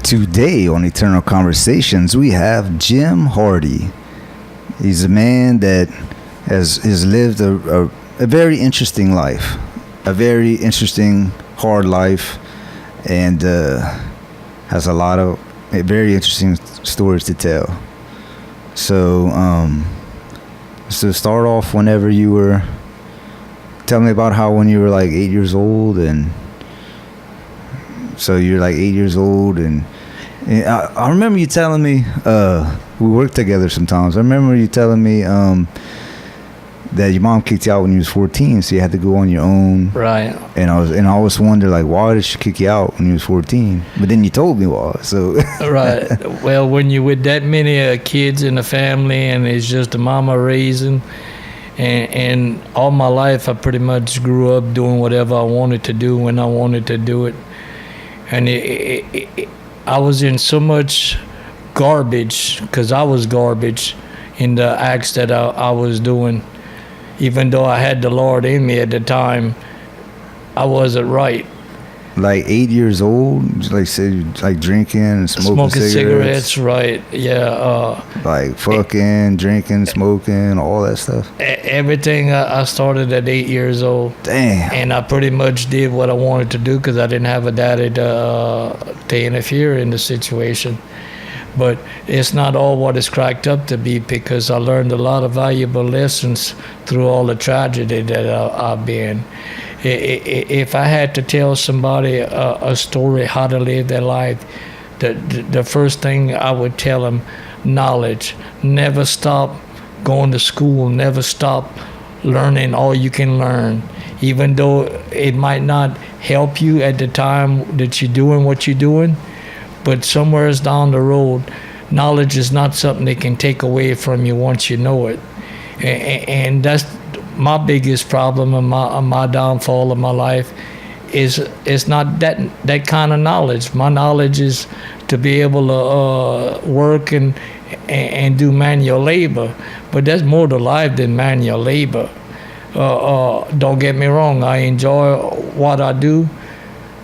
Today on Eternal Conversations, we have Jim Hardy. He's a man that has lived a very interesting life, a very interesting, hard life, and has a lot of very interesting stories to tell. So, to start off, whenever you were, tell me about how when you were like 8 years old, and so you're like 8 years old, and I remember you telling me, we worked together sometimes. I remember you telling me that your mom kicked you out when you was 14, so you had to go on your own. Right. And I always wondered, like, why did she kick you out when you was 14? But then you told me why. So. Right. Well, when you're with that many kids in the family, and it's just a mama raising, and all my life I pretty much grew up doing whatever I wanted to do when I wanted to do it, and I was in so much garbage, because I was garbage in the acts that I was doing. Even though I had the Lord in me at the time, I wasn't right. Like 8 years old, like say, like drinking and smoking cigarettes, right? Yeah. Like fucking, drinking, smoking, all that stuff. Everything I started at 8 years old. Damn. And I pretty much did what I wanted to do because I didn't have a daddy to interfere in the situation. But it's not all what it's cracked up to be, because I learned a lot of valuable lessons through all the tragedy that I've been. If I had to tell somebody a story how to live their life, the first thing I would tell them, knowledge. Never stop going to school. Never stop learning all you can learn. Even though it might not help you at the time that you're doing what you're doing, but somewhere down the road, knowledge is not something they can take away from you once you know it. And that's my biggest problem and my downfall of my life is it's not that kind of knowledge. My knowledge is to be able to work and do manual labor. But that's more to life than manual labor. Don't get me wrong, I enjoy what I do,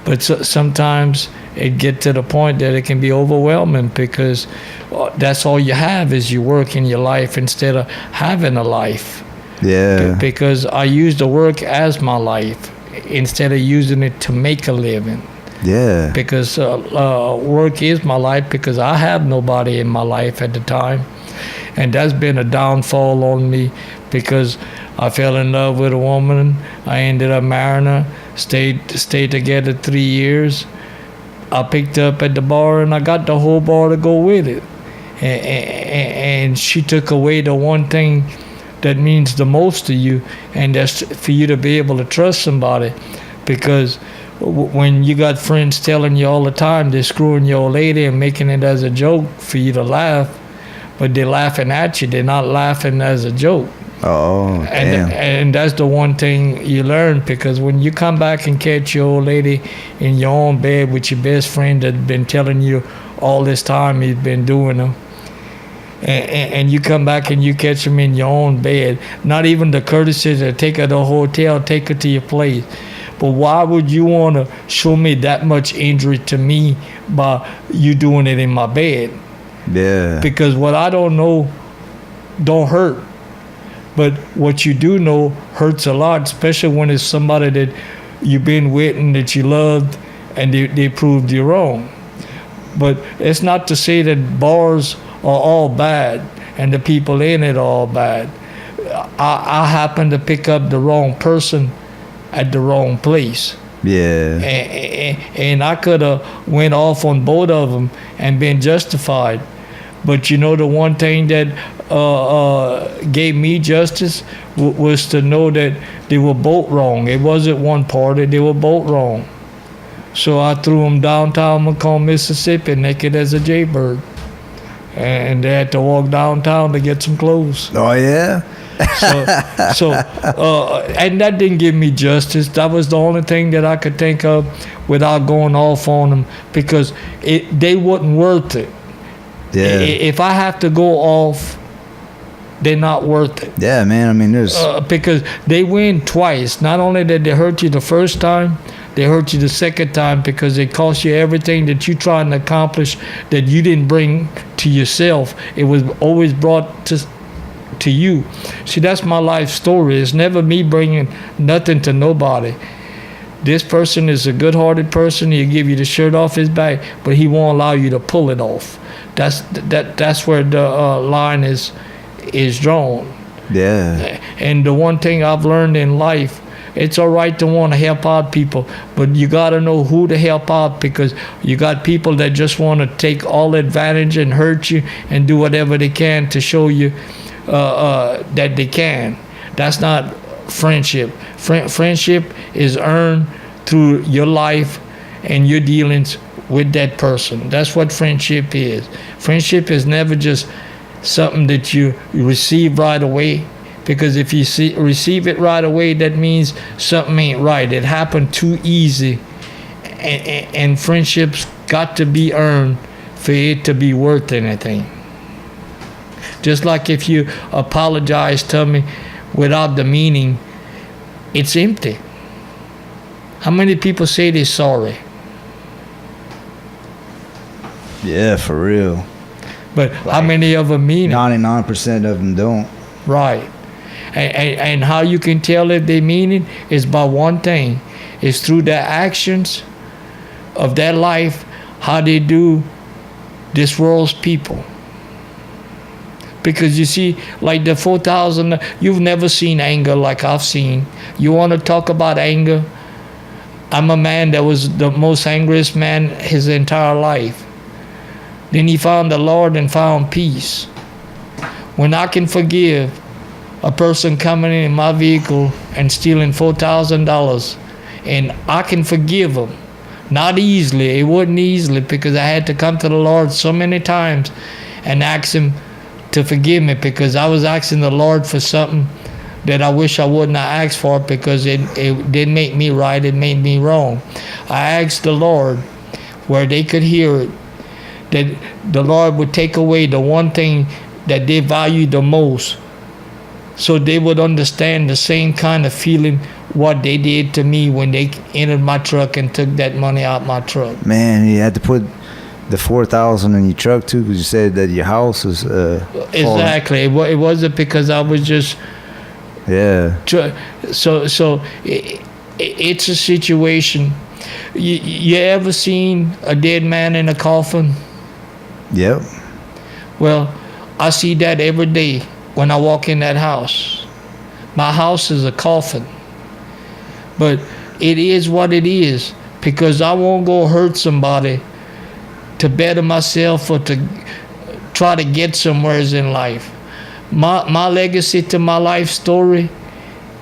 but sometimes it get to the point that it can be overwhelming, because that's all you have is your work in your life instead of having a life. Yeah. Because I use the work as my life instead of using it to make a living. Yeah. Because work is my life, because I have nobody in my life at the time. And that's been a downfall on me, because I fell in love with a woman. I ended up marrying her, stayed together 3 years. I picked her up at the bar, and I got the whole bar to go with it. And she took away the one thing that means the most to you, and that's for you to be able to trust somebody. Because when you got friends telling you all the time they're screwing your lady and making it as a joke for you to laugh, but they're laughing at you, they're not laughing as a joke. Oh, damn. And that's the one thing you learn, because when you come back and catch your old lady in your own bed with your best friend that's been telling you all this time he's been doing them, and you come back and you catch him in your own bed, not even the courtesy to take her to the hotel, take her to your place. But why would you want to show me that much injury to me by you doing it in my bed? Yeah. Because what I don't know don't hurt. But what you do know hurts a lot, especially when it's somebody that you've been with and that you loved, and they proved you wrong. But it's not to say that bars are all bad and the people in it are all bad. I happened to pick up the wrong person at the wrong place. Yeah. And I could have went off on both of them and been justified. But you know, the one thing that gave me justice was to know that they were both wrong. It wasn't one party, they were both wrong. So I threw them downtown Macomb, Mississippi, naked as a jaybird. And they had to walk downtown to get some clothes. Oh, yeah? And that didn't give me justice. That was the only thing that I could think of without going off on them, because they wasn't worth it. Yeah. If I have to go off, they're not worth it. Yeah, man. I mean, there's... because they win twice. Not only did they hurt you the first time, They hurt you the second time because they cost you everything that you trying to accomplish that you didn't bring to yourself. It was always brought to you. See, that's my life story. It's never me bringing nothing to nobody. This person is a good-hearted person. He'll give you the shirt off his back, but he won't allow you to pull it off. That's where the line is drawn. Yeah. And the one thing I've learned in life, it's all right to want to help out people, but you got to know who to help out, because you got people that just want to take all advantage and hurt you and do whatever they can to show you that they can. That's not friendship. Friendship is earned through your life and your dealings with that person. That's what friendship is. Friendship is never just something that you receive right away, because if you receive it right away, that means something ain't right. It happened too easy, and friendships got to be earned for it to be worth anything. Just like if you apologize to me without the meaning, it's empty. How many people say they're sorry? Yeah, for real. But how many of them mean it? 99% of them don't. Right. And how you can tell if they mean it is by one thing. It's through their actions of their life, how they do this world's people. Because you see, like the 4,000, you've never seen anger like I've seen. You want to talk about anger? I'm a man that was the most angriest man his entire life. Then he found the Lord and found peace. When I can forgive a person coming in my vehicle and stealing $4,000, and I can forgive them, not easily. It wasn't easily, because I had to come to the Lord so many times and ask him to forgive me, because I was asking the Lord for something that I wish I wouldn't have asked for, because it didn't make me right, it made me wrong. I asked the Lord where they could hear it, that the Lord would take away the one thing that they value the most, so they would understand the same kind of feeling what they did to me when they entered my truck and took that money out my truck. Man, you had to put the 4,000 in your truck too, because you said that your house was exactly. It wasn't because I was just so it's a situation. You ever seen a dead man in a coffin? Yep. Well, I see that every day when I walk in that house. My house is a coffin, but it is what it is, because I won't go hurt somebody to better myself or to try to get somewhere in life. My legacy to my life story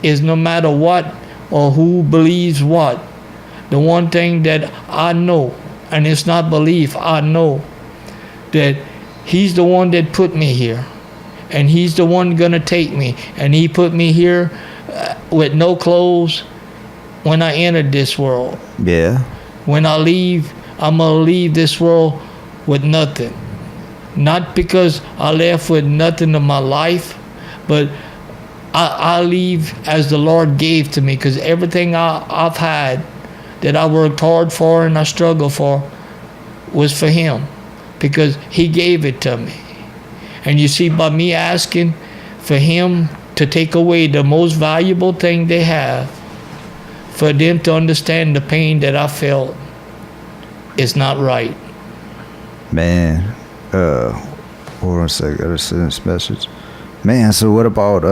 is, no matter what or who believes what, the one thing that I know, and it's not belief, I know that he's the one that put me here, and he's the one gonna take me, and he put me here with no clothes when I entered this world. Yeah. When I leave, I'm gonna leave this world with nothing. Not because I left with nothing in my life, but I leave as the Lord gave to me, because everything I've had that I worked hard for and I struggled for was for him, because he gave it to me. And you see, by me asking for him to take away the most valuable thing they have, for them to understand the pain that I felt, is not right. Man, hold on a second, I gotta send this message. Man, so what about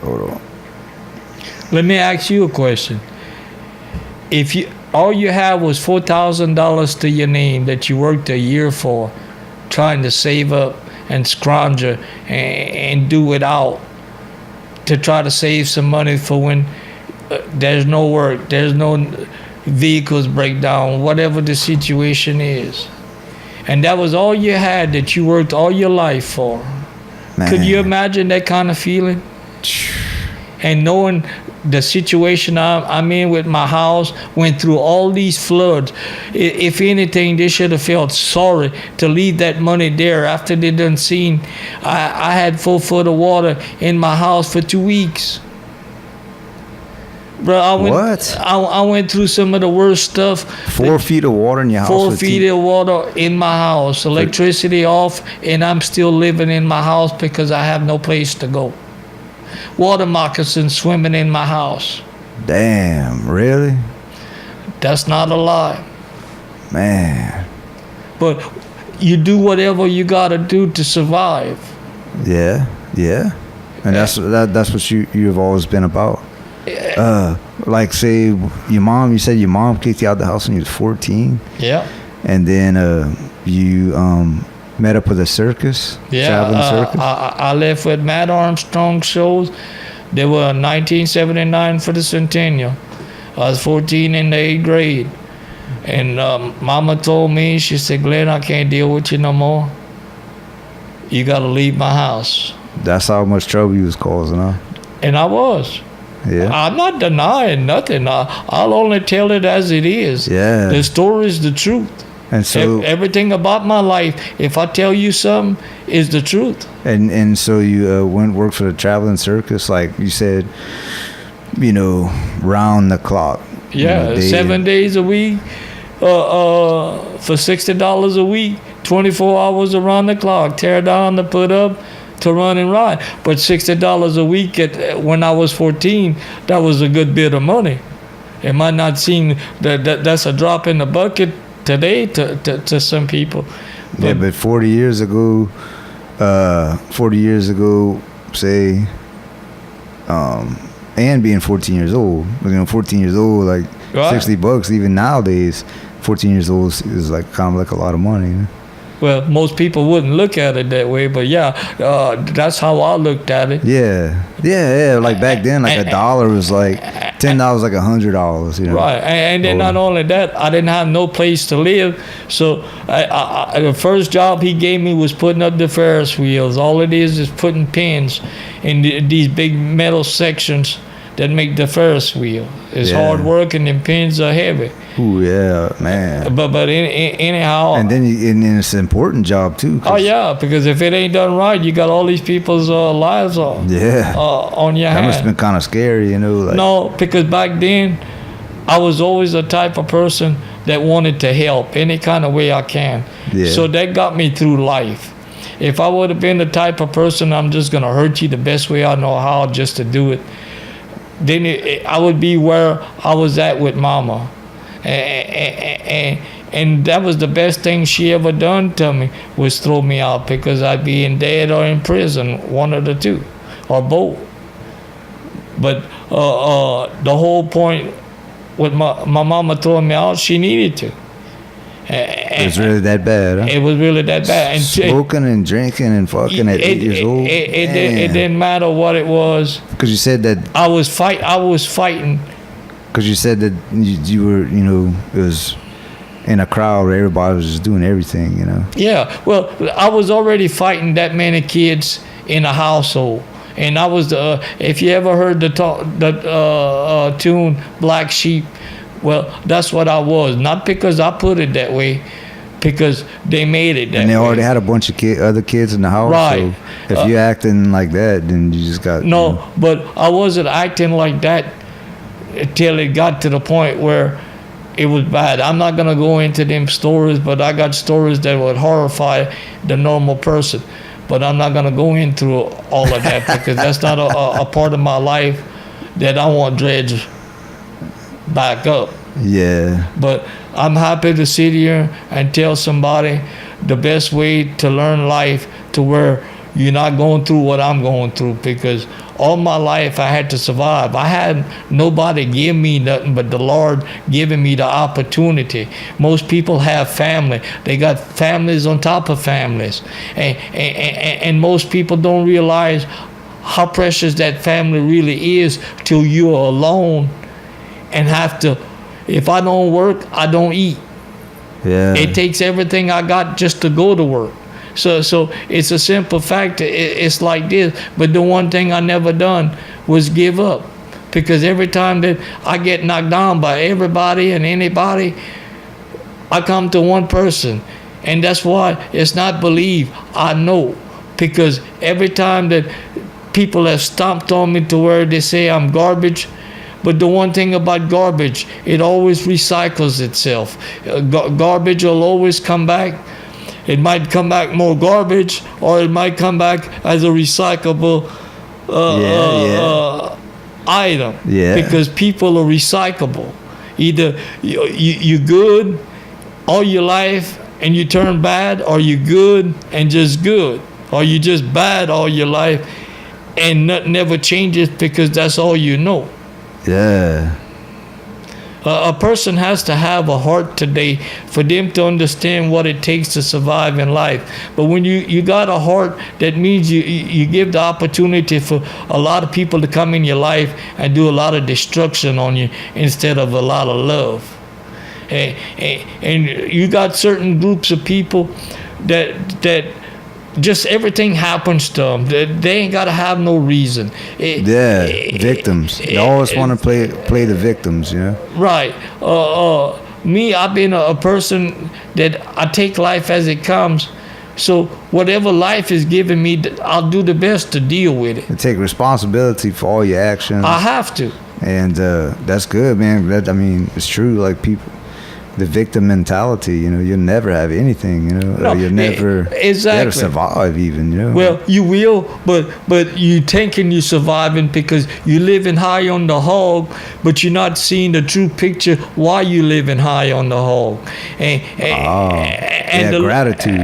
hold on. Let me ask you a question. If you all you have was $4,000 to your name that you worked a year for, trying to save up and scrounger and do without, to try to save some money for when there's no work, there's no vehicles break down, whatever the situation is, and that was all you had that you worked all your life for. Man. Could you imagine that kind of feeling? And knowing the situation I'm in with my house, went through all these floods. If anything, they should have felt sorry to leave that money there after they done seen I had 4 foot of water in my house for 2 weeks. Bro, What? I went through some of the worst stuff. 4 feet of water in your house. 4 with feet of water in my house, electricity off, and I'm still living in my house because I have no place to go. Water moccasins swimming in my house. Damn, really? That's not a lie. Man. But you do whatever you gotta do to survive. Yeah, yeah. And that's what you've always been about. Like say you said your mom kicked you out the house when you was 14. Yeah. And then you met up with a circus, Yeah. traveling circus. I left with Matt Armstrong shows. They were 1979 for the centennial. I was 14 in the 8th grade. And Mama told me, she said, Glenn, I can't deal with you no more. You got to leave my house. That's how much trouble you was causing, huh? And I was. Yeah. I'm not denying nothing. I'll only tell it as it is. Yeah. The story is the truth. And so Everything about my life, if I tell you something, is the truth. and so you went work for the traveling circus, like you said, round the clock. Yeah, 7 days a week, for $60 a week, 24 hours around the clock, tear down to put up, to run and ride. But $60 a week when I was 14, that was a good bit of money. It might not seem that's a drop in the bucket today to some people. Yeah, but 40 years ago, say, and being 14 years old, 14 years old, like Right. $60, even nowadays, 14 years old is like kind of like a lot of money. Well, most people wouldn't look at it that way, but yeah, that's how I looked at it. Yeah. Like back then, like $1 was like $10, like $100. Right, and then not only that, I didn't have no place to live. So the first job he gave me was putting up the Ferris wheels. All it is putting pins in these big metal sections that make the Ferris wheel. It's hard work, and the pins are heavy. Ooh, yeah, man. But anyhow. And then it's an important job too. Oh yeah, because if it ain't done right, you got all these people's lives on your That hands. must have been kind of scary, like. No, because back then, I was always the type of person that wanted to help any kind of way I can. Yeah. So that got me through life. If I would have been the type of person, I'm just gonna hurt you the best way I know how, just to do it, then I would be where I was at with Mama. And that was the best thing she ever done to me, was throw me out, because I'd be in dead or in prison, one of the two, or both. But the whole point with my mama throwing me out, she needed to. It was really that bad, huh? It was really that bad. And smoking and drinking and fucking at 8 years old. It didn't matter what it was. Because you said that. I was fighting. Because you said that you were, it was in a crowd where everybody was just doing everything, Yeah, well, I was already fighting that many kids in a household. And I was if you ever heard the tune Black Sheep, well, that's what I was. Not because I put it that way, because they made it that way. And they already had a bunch of other kids in the house. Right. So if you're acting like that, then you just got. No, but I wasn't acting like that until it got to the point where it was bad. I'm not going to go into them stories, but I got stories that would horrify the normal person. But I'm not going to go into all of that because that's not a part of my life that I want dredge back up. Yeah. But I'm happy to sit here and tell somebody the best way to learn life, to where you're not going through what I'm going through, because all my life I had to survive. I had nobody give me nothing but the Lord giving me the opportunity. Most people have family. They got families on top of families. And most people don't realize how precious that family really is till you're alone and have to, if I don't work, I don't eat. Yeah. It takes everything I got just to go to work. So it's a simple fact. It's like this. But the one thing I never done was give up. Because every time that I get knocked down by everybody and anybody, I come to one person. And that's why it's not believe, I know. Because every time that people have stomped on me to where they say I'm garbage, But the one thing about garbage, it always recycles itself. Garbage will always come back. It might come back more garbage, or it might come back as a recyclable item. Yeah. Because people are recyclable. Either you good all your life and you turn bad, or you good and just good, or you just bad all your life and nothing never changes because that's all you know. Yeah. A person has to have a heart today for them to understand what it takes to survive in life. But when you got a heart, that means you give the opportunity for a lot of people to come in your life and do a lot of destruction on you instead of a lot of love. And you got certain groups of people that just everything happens to them. They ain't got to have no reason. Victims. They always want to play the victims, you know? Right. Me, I've been a person that I take life as it comes. So whatever life is giving me, I'll do the best to deal with it. You take responsibility for all your actions. I have to. And that's good, man. It's true. Like people, the victim mentality, you know, you'll never have anything, you know, No, you'll never exactly. you gotta survive even, you know. Well, you will, but you thinking you're surviving because you living high on the hog, but you're not seeing the true picture why you living high on the hog. And gratitude.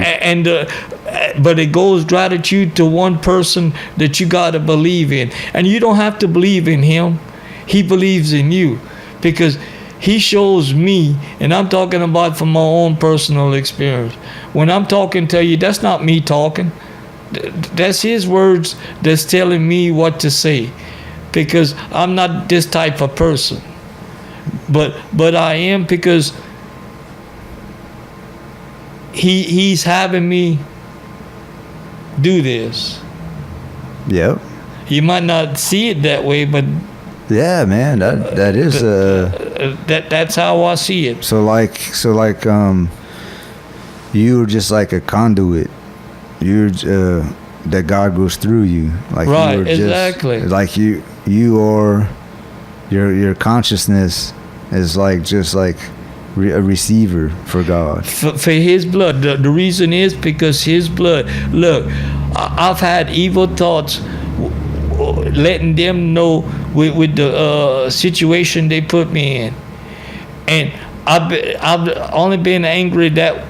But it goes gratitude to one person that you gotta believe in, and you don't have to believe in him. He believes in you because he shows me, and I'm talking about from my own personal experience. When I'm talking to you, that's not me talking. That's his words that's telling me what to say, because I'm not this type of person. But I am, because he's having me do this. Yep. You might not see it that way, but yeah, man, that is that's how I see it. So you're just like a conduit. You're that God goes through you. Like right, you're exactly. Like you are your consciousness is like just like a receiver for God. For his blood. The reason is because his blood. Look, I've had evil thoughts, letting them know with the situation they put me in, and I've only been angry that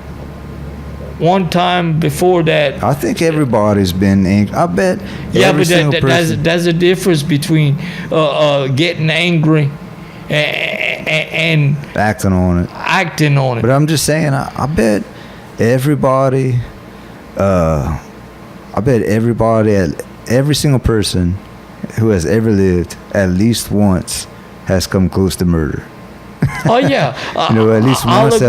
one time. Before that, I think everybody's been angry. I bet. Yeah, but there's a difference between getting angry and acting on it. But I'm just saying, I bet everybody. Every single person who has ever lived at least once has come close to murder. Oh yeah, you know, at least once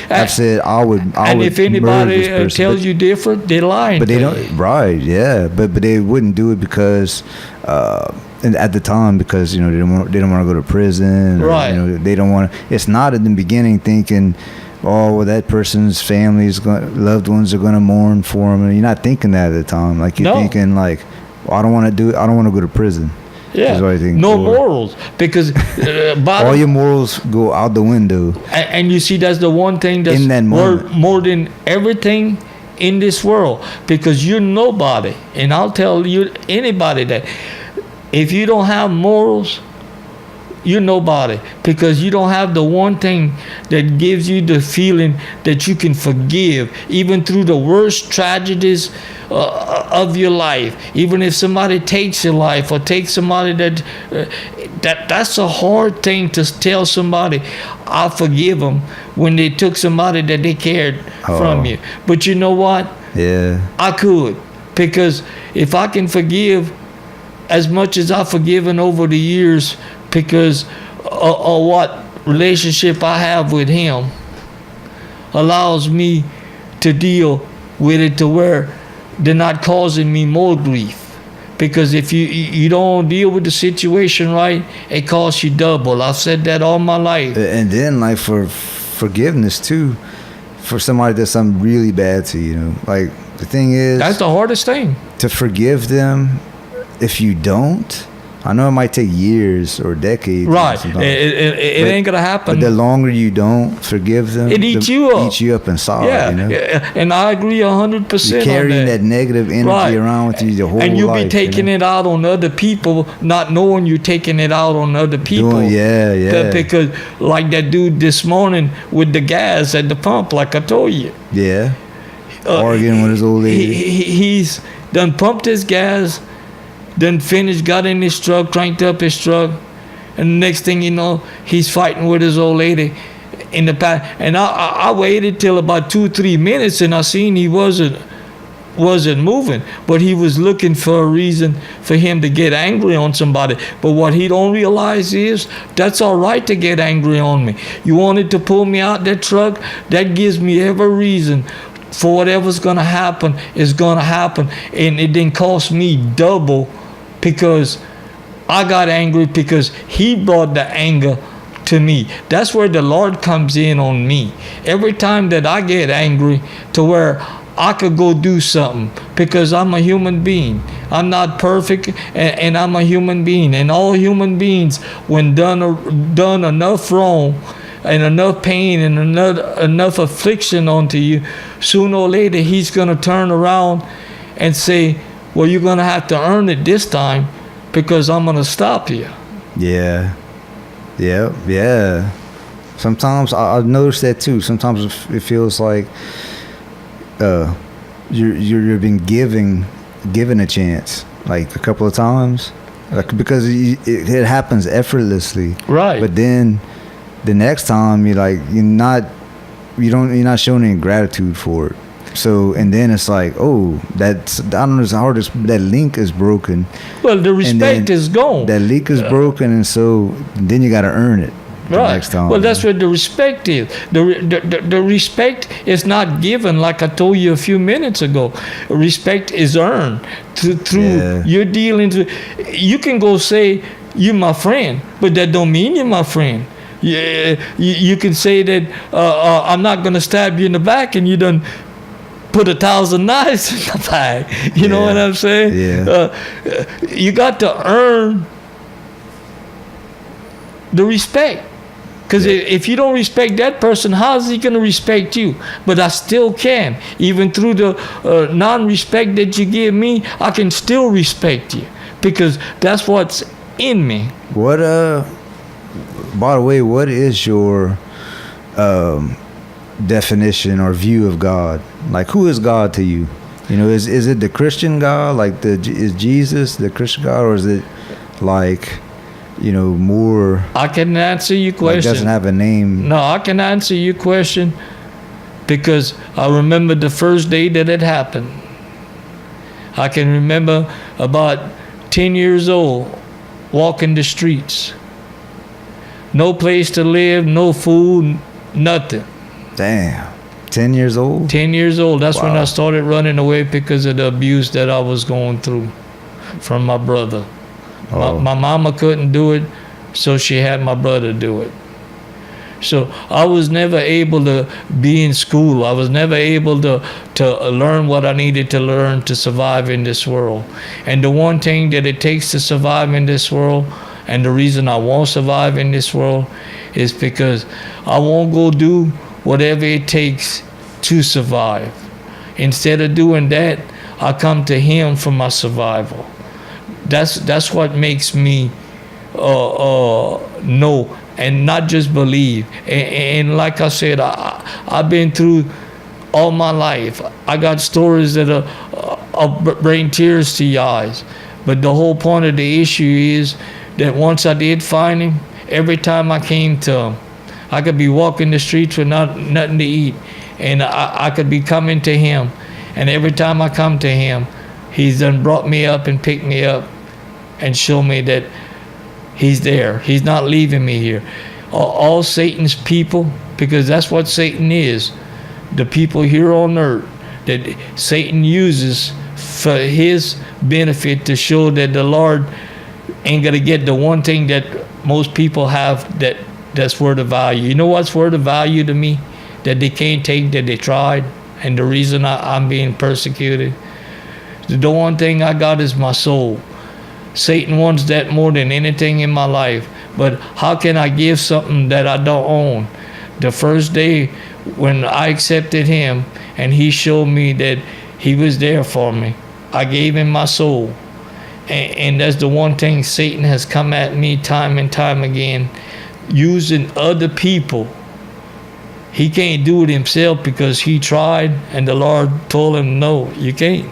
I've said I would. And if anybody tells you different, they're lying. But they don't. Right? Yeah. But they wouldn't do it because, and at the time, because you know they don't want to go to prison. Or, right. You know, they don't want to. It's not in the beginning thinking, oh, well, that person's loved ones are going to mourn for him. And you're not thinking that at the time. Like you're thinking like, well, I don't want to do it. I don't want to go to prison. Yeah, no morals, because all your morals go out the window. And you see, that's the one thing that's in that moment. more than everything in this world, because you're nobody. And I'll tell you, anybody, that if you don't have morals, you're nobody, because you don't have the one thing that gives you the feeling that you can forgive, even through the worst tragedies of your life. Even if somebody takes your life, or takes somebody that's a hard thing to tell somebody, I forgive them, when they took somebody that they cared from you. But you know what? Yeah, I could, because if I can forgive as much as I've forgiven over the years, because of what relationship I have with him allows me to deal with it to where they're not causing me more grief. Because if you don't deal with the situation right, it costs you double. I've said that all my life. And then like for forgiveness too, for somebody that's something really bad to you, know, like the thing is, that's the hardest thing. To forgive them. If you don't, I know it might take years or decades. Right. sometimes. It ain't gonna happen. But the longer you don't forgive them, It eats you up. Eats you up inside. Yeah, You know? and I agree 100%. You're carrying on that negative energy Right. around with you the whole and you'll life. be taking it out on other people, not knowing you're taking it out on other people. Yeah. Because like that dude this morning with the gas at the pump, like I told you. Yeah. Arguing with his old lady. He's done pumped his gas, done finished, got in his truck, cranked up his truck, and the next thing you know, he's fighting with his old lady in the back. And I waited till about 2-3 minutes, and I seen he wasn't moving, but he was looking for a reason for him to get angry on somebody. But what he don't realize is that's all right to get angry on me. You wanted to pull me out that truck, that gives me every reason for whatever's gonna happen is gonna happen, and it didn't cost me double because I got angry because he brought the anger to me. That's where the Lord comes in on me. Every time that I get angry to where I could go do something, because I'm a human being. I'm not perfect, and I'm a human being. And all human beings, when done enough wrong and enough pain and enough affliction onto you, sooner or later he's going to turn around and say, well, you're going to have to earn it this time because I'm going to stop you. Yeah. Sometimes I've noticed that too. Sometimes it feels like you're being given a chance, like a couple of times, like because it happens effortlessly. Right. But then the next time you're not showing any gratitude for it. So, and then it's like, oh, that's, I don't know, it's hardest, that link is broken. Well, the respect is gone. That link is broken, and so then you got to earn it the next time. Well, that's what the respect is. The respect is not given, like I told you a few minutes ago. Respect is earned through your dealings. You can go say, you're my friend, but that don't mean you're my friend. Yeah, you can say that I'm not going to stab you in the back, and you done put 1,000 knives in the back. You know what I'm saying? Yeah. You got to earn the respect. Because if you don't respect that person, how is he going to respect you? But I still can. Even through the non-respect that you give me, I can still respect you. Because that's what's in me. What, by the way, what is your definition or view of God? Like, who is God to you? You know, is it the Christian God? Like, is Jesus the Christian God, or is it like, you know, more? I can answer your question. Like, doesn't have a name. No, I can answer your question because I remember the first day that it happened. I can remember about 10 years old, walking the streets. No place to live, no food, nothing. Damn. 10 years old? 10 years old. That's when Wow. I started running away because of the abuse that I was going through from my brother. Oh. My mama couldn't do it, so she had my brother do it. So I was never able to be in school. I was never able to learn what I needed to learn to survive in this world. And the one thing that it takes to survive in this world, and the reason I won't survive in this world, is because I won't go do whatever it takes to survive. Instead of doing that, I come to Him for my survival. That's what makes me know and not just believe. And like I said, I've been through all my life. I got stories that bring tears to your eyes. But the whole point of the issue is that once I did find Him, every time I came to Him, I could be walking the streets with nothing to eat, and I could be coming to Him. And every time I come to Him, He's done brought me up and picked me up and show me that He's there. He's not leaving me here. All Satan's people, because that's what Satan is, the people here on earth that Satan uses for his benefit to show that the Lord ain't going to get the one thing that most people have that's worth of value. You know what's worth of value to me that they can't take, that they tried, and the reason I'm being persecuted? The one thing I got is my soul. Satan wants that more than anything in my life. But how can I give something that I don't own? The first day when I accepted him and he showed me that he was there for me, I gave him my soul. And that's the one thing Satan has come at me time and time again, using other people. He can't do it himself because he tried and the Lord told him, no, you can't.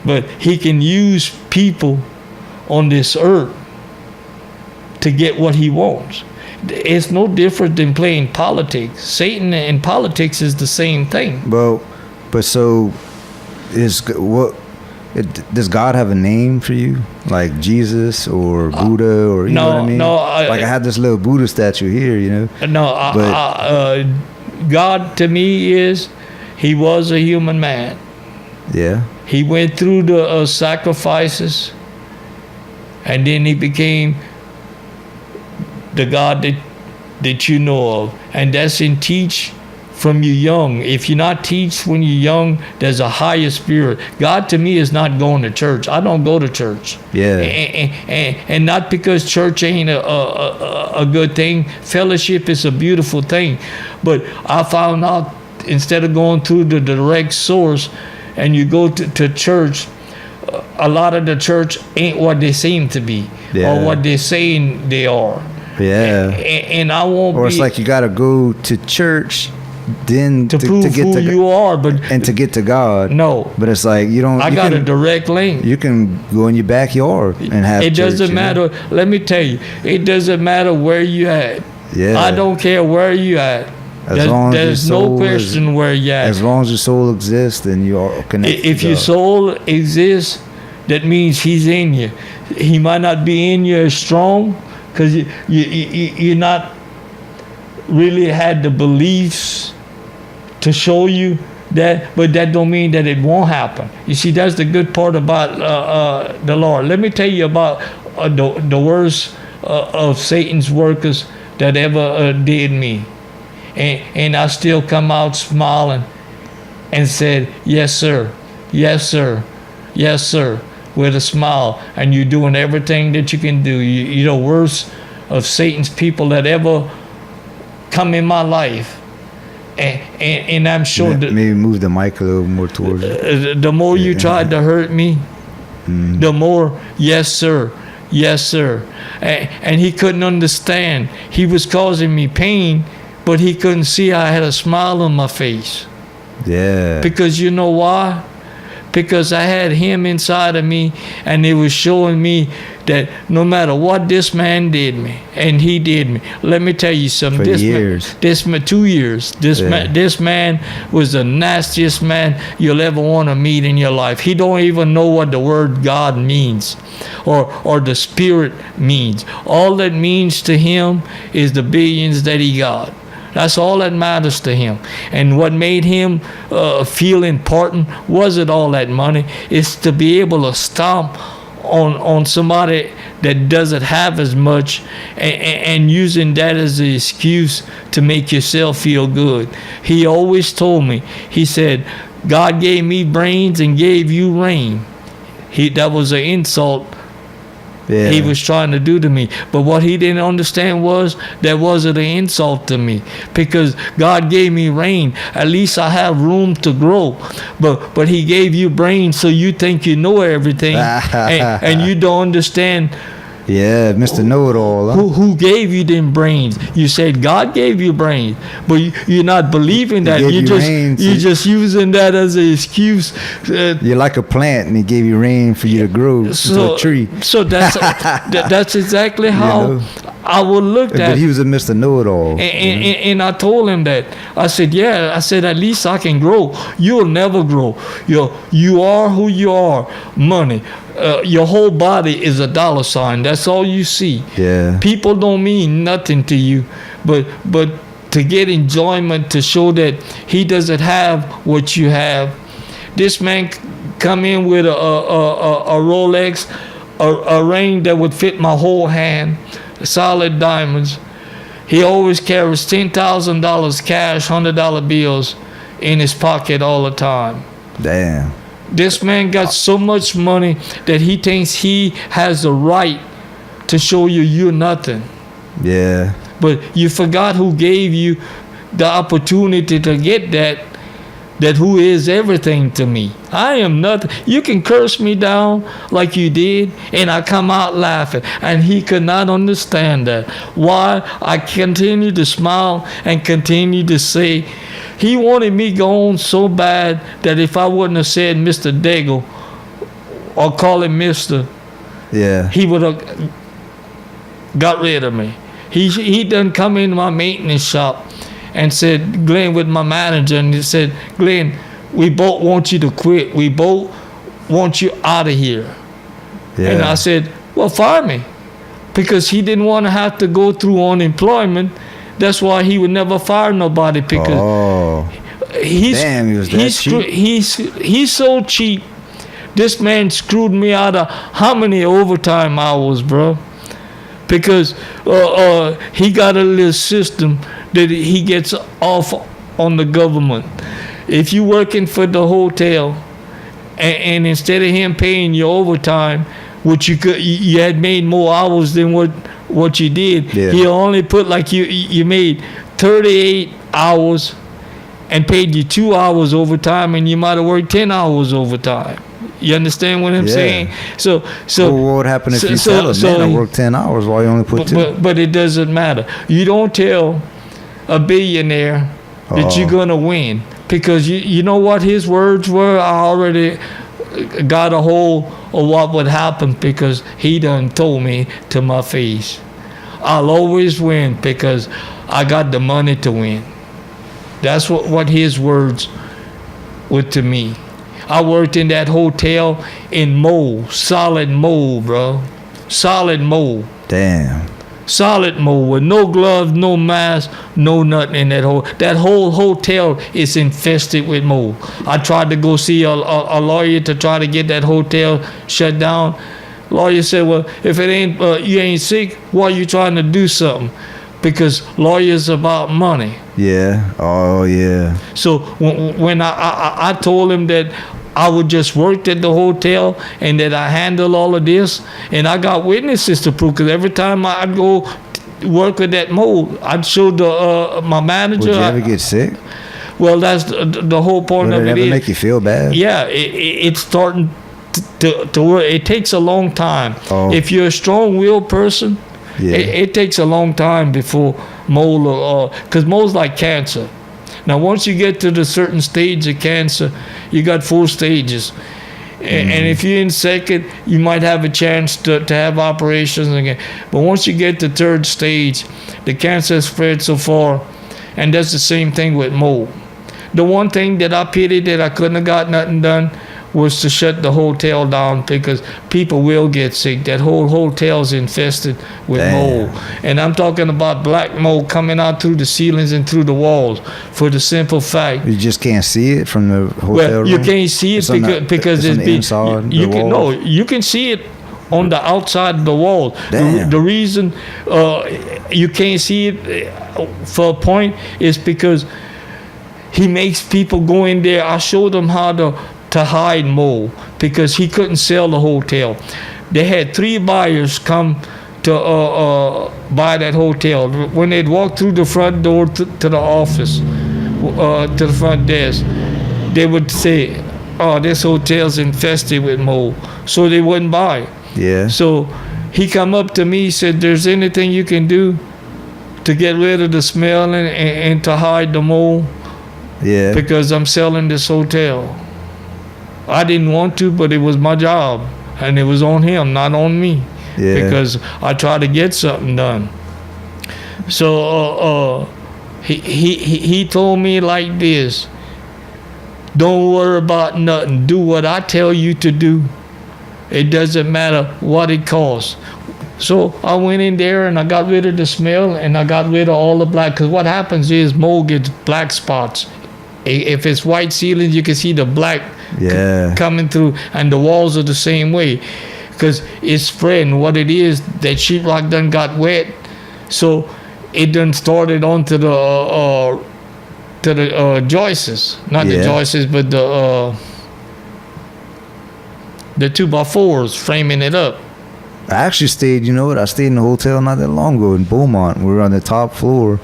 But he can use people on this earth to get what he wants. It's no different than playing politics. Satan and politics is the same thing. Well, but so does God have a name for you, like Jesus or Buddha, or you know what I mean? Like I have this little Buddha statue here, you know. God to me he was a human man. Yeah. He went through the sacrifices, and then he became the God that you know of, and that's in teach from you young. If you're not teach when you're young, there's a higher spirit. God to me is not going to church. I don't go to church. Yeah. And not because church ain't a good thing. Fellowship is a beautiful thing. But I found out instead of going through the direct source and you go to church, a lot of the church ain't what they seem to be, or what they're saying they are. Yeah. And I won't be. Or it's like you got to go to church then to prove get who to you are, but and to get to God. No. But it's like you don't. I got a direct link. You can go in your backyard and have. It doesn't matter. Let me tell you, it doesn't matter where you at. Yeah. I don't care where you at. There's no question where you at. As long as your soul exists, then you are connected. If your soul exists, that means he's in you. He might not be in you as strong because you're not really had the beliefs to show you that, but that don't mean that it won't happen. You see, that's the good part about the Lord. Let me tell you about the worst of Satan's workers that ever did me. And I still come out smiling and said, yes, sir, yes, sir, yes, sir, with a smile. And you're doing everything that you can do. You're the worst of Satan's people that ever come in my life. And I'm sure that maybe move the mic a little more towards it. The more you tried to hurt me, the more, yes, sir, yes, sir. And he couldn't understand. He was causing me pain, but he couldn't see I had a smile on my face. Yeah. Because you know why? Because I had him inside of me, and it was showing me that no matter what this man did me, and he did me. Let me tell you something. For years. 2 years. This man was the nastiest man you'll ever want to meet in your life. He don't even know what the word God means, or the Spirit means. All that means to him is the billions that he got. That's all that matters to him. And what made him feel important wasn't all that money. It's to be able to stomp on somebody that doesn't have as much, and using that as an excuse to make yourself feel good. He always told me, he said, God gave me brains and gave you rain. That was an insult. Yeah. He was trying to do to me. But what he didn't understand was that wasn't an insult to me, because God gave me rain. At least I have room to grow. But he gave you brains, so you think you know everything and you don't understand. Yeah, Mr. Know-It-All. Huh? Who gave you them brains? You said God gave you brains, but you're not believing that. You're just using that as an excuse. You're like a plant, and he gave you rain for you to grow into a tree. So that's exactly how I would look at it. But he was a Mr. Know-It-All. And I told him that. I said, at least I can grow. You'll never grow. You are who you are. Money. Your whole body is a dollar sign. That's all you see. Yeah. People don't mean nothing to you, but to get enjoyment, to show that he doesn't have what you have. This man come in with a Rolex, a ring that would fit my whole hand, solid diamonds. He always carries $10,000 cash, $100 bills in his pocket all the time. Damn. This man got so much money that he thinks he has the right to show you you're nothing. Yeah. But you forgot who gave you the opportunity to get that who is everything to me. I am nothing. You can curse me down like you did, and I come out laughing. And he could not understand that. Why I continue to smile and continue to say, he wanted me gone so bad that if I wouldn't have said Mr. Daigle or call him Mr., Yeah. he would have got rid of me. He done come into my maintenance shop and said, Glenn, with my manager, and he said, Glenn, we both want you to quit. We both want you out of here. Yeah. And I said, well, fire me. Because he didn't want to have to go through unemployment. That's why he would never fire nobody, because damn, he was that cheap. he's so cheap. This man screwed me out of how many overtime hours, bro? Because he got a little system that he gets off on the government. If you working for the hotel, and instead of him paying you overtime, which you had made more hours than what you did, Yeah. he only put like you made 38 hours and paid you 2 hours overtime, and you might have worked 10 hours overtime. You understand what I'm saying? So well, what would happen if you tell him, man, I worked 10 hours while you only put 2? But it doesn't matter. You don't tell a billionaire that you're going to win, because you know what his words were? I already got a hold of what would happen, because he done told me to my face. I'll always win because I got the money to win. That's what his words were to me. I worked in that hotel in mold, solid mold, bro. Solid mold. Damn. Solid mold with no gloves, no mask, no nothing in that whole. That whole hotel is infested with mold. I tried to go see a lawyer to try to get that hotel shut down. Lawyer said, well, if it ain't you ain't sick, why you trying to do something? Because lawyers about money. Yeah. Oh, yeah. So when I told him that I would just work at the hotel and that I handle all of this, and I got witnesses to prove, because every time I'd go work with that mold, I'd show my manager. Would you ever get sick? Well, that's the whole point of it. Would it ever make you feel bad? Yeah, it's starting to work. It takes a long time. Oh. If you're a strong-willed person, Yeah. it takes a long time before mold, because mold's like cancer. Now, once you get to the certain stage of cancer, you got 4 stages. And if you're in second, you might have a chance to have operations again. But once you get to 3rd stage, the cancer spreads so far. And that's the same thing with mold. The one thing that I pitied that I couldn't have got nothing done was to shut the hotel down, because people will get sick. That whole hotel's infested with mold. And I'm talking about black mold coming out through the ceilings and through the walls, for the simple fact. You just can't see it from the hotel Well, room? you can't see it because it's on it's the inside, you the can, walls? no, you can see it on the outside of the wall. The reason you can't see it for a point is because he makes people go in there. I showed them how to hide mold, because he couldn't sell the hotel. They had 3 buyers come to buy that hotel. When they'd walk through the front door to the office, to the front desk, they would say, oh, this hotel's infested with mold. So they wouldn't buy it. Yeah. So he come up to me, said, there's anything you can do to get rid of the smell and to hide the mold? Yeah. Because I'm selling this hotel. I didn't want to, but it was my job, and it was on him, not on me. Yeah. Because I tried to get something done. So he told me like this: don't worry about nothing. Do what I tell you to do. It doesn't matter what it costs. So I went in there and I got rid of the smell, and I got rid of all the black. Because what happens is mold gets black spots. If it's white ceilings, you can see the black coming through, and the walls are the same way, because it's spreading. What it is, that sheetrock done got wet, so it done started onto the joists, not the joists, but the 2x4s framing it up. I actually stayed, you know what? I stayed in a hotel not that long ago in Beaumont. We were on the top floor,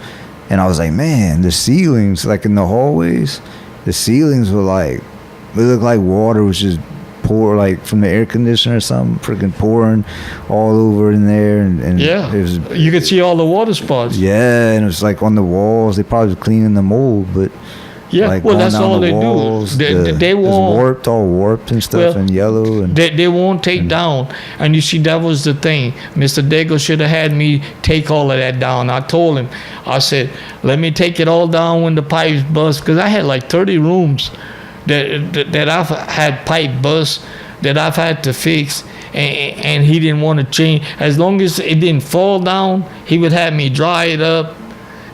and I was like, man, the ceilings, like in the hallways, the ceilings were like, it looked like water was just pour, like from the air conditioner or something, freaking pouring all over in there. And Yeah, it was, you could see all the water spots. yeah, and it was like on the walls. They probably was cleaning the mold, but Yeah, like well, going that's down all the they walls, do. They it was won't. warped, all warped and stuff, Well, and yellow. And They won't take down. And you see, that was the thing. Mr. Daigle should have had me take all of that down. I told him, I said, let me take it all down when the pipes bust. Because I had like 30 rooms that I've had pipe bust, that I've had to fix. And he didn't want to change. As long as it didn't fall down, he would have me dry it up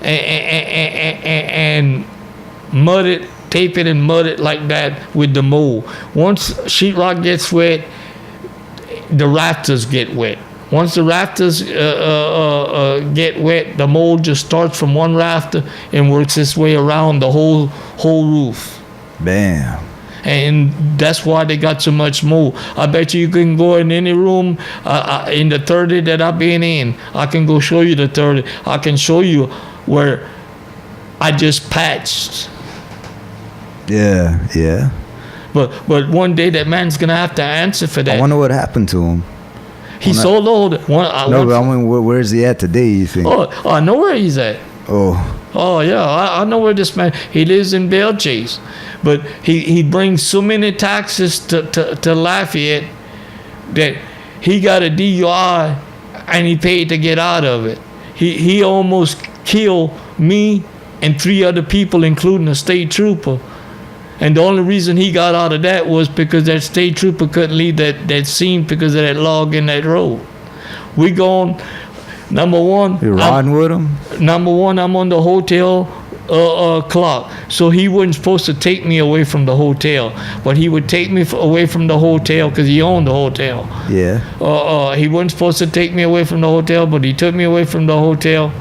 and mud it, tape it and mud it like that with the mold. Once sheetrock gets wet, the rafters get wet. Once the rafters get wet, the mold just starts from one rafter and works its way around the whole roof. bam. And that's why they got so much mold. I bet you can go in any room in the 30 that I've been in. I can go show you the 30. I can show you where I just patched. Yeah, yeah. But one day that man's gonna have to answer for that. I wonder what happened to him. He sold all the one. No, but I mean, where's he at today, you think? Oh, I know where he's at. Oh yeah, I know where this man. He lives in Belle Chase, but he brings so many taxes to Lafayette that he got a DUI and he paid to get out of it. He almost killed me and 3 other people, including a state trooper. And the only reason he got out of that was because that state trooper couldn't leave that scene because of that log in that road. We gone. Number one, You riding with him? Number one, I'm on the hotel clock, so he wasn't supposed to take me away from the hotel, but he would take me away from the hotel because he owned the hotel. Yeah. He wasn't supposed to take me away from the hotel, but he took me away from the hotel.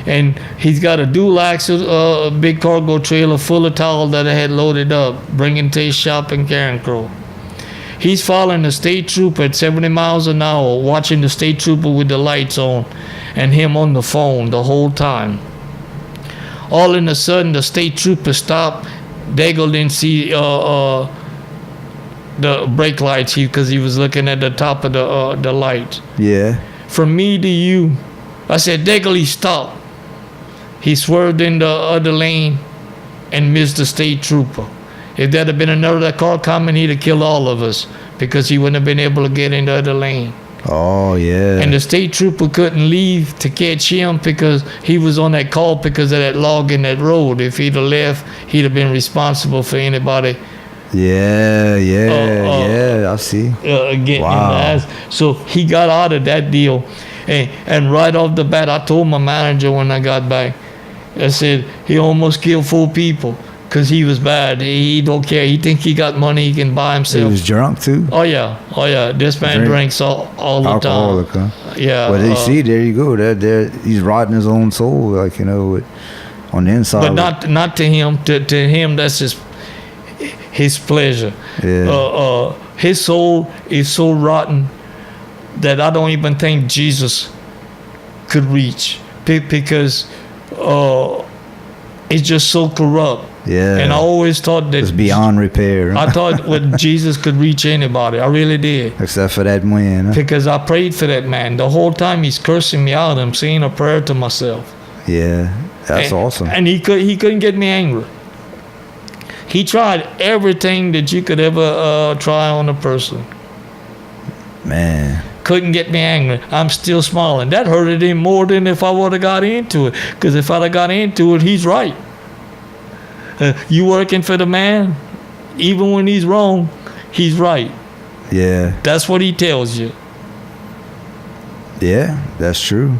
And he's got a dual axle, big cargo trailer full of towel that I had loaded up, bringing to his shop in Carencro. He's following the state trooper at 70 miles an hour, watching the state trooper with the lights on, and him on the phone the whole time. All in a sudden, the state trooper stopped. Daigle didn't see the brake lights because he was looking at the top of the light. Yeah. From me to you, I said, Daigle, he stopped. He swerved in the other lane and missed the state trooper. If there had been another car coming, he'd have killed all of us because he wouldn't have been able to get in the other lane. Oh, yeah. And the state trooper couldn't leave to catch him because he was on that call because of that log in that road. If he'd have left, he'd have been responsible for anybody. Yeah, I see. Getting Wow. in the ass. So he got out of that deal. And right off the bat, I told my manager when I got back, I said, he almost killed 4 people because he was bad. He don't care. He think he got money he can buy He himself. was drunk, too? Oh, yeah. This man drinks all the Alcoholic, time. huh? Yeah. Well, you see, there you go. There, he's rotting his own soul, like, you know, on the inside. But not to him. To him, that's his pleasure. Yeah. His soul is so rotten that I don't even think Jesus could reach because it's just so corrupt. Yeah. And I always thought that It's beyond repair. I thought Jesus could reach anybody. I really did. Except for that man. Huh? Because I prayed for that man. The whole time he's cursing me out, I'm saying a prayer to myself. Yeah. That's awesome. And he couldn't get me angry. He tried everything that you could ever try on a person. Man. Couldn't get me angry. I'm still smiling. That hurted him more than if I would have got into it. Because if I'd have got into it, he's right. You working for the man, even when he's wrong, he's right. Yeah. That's what he tells you. Yeah, that's true.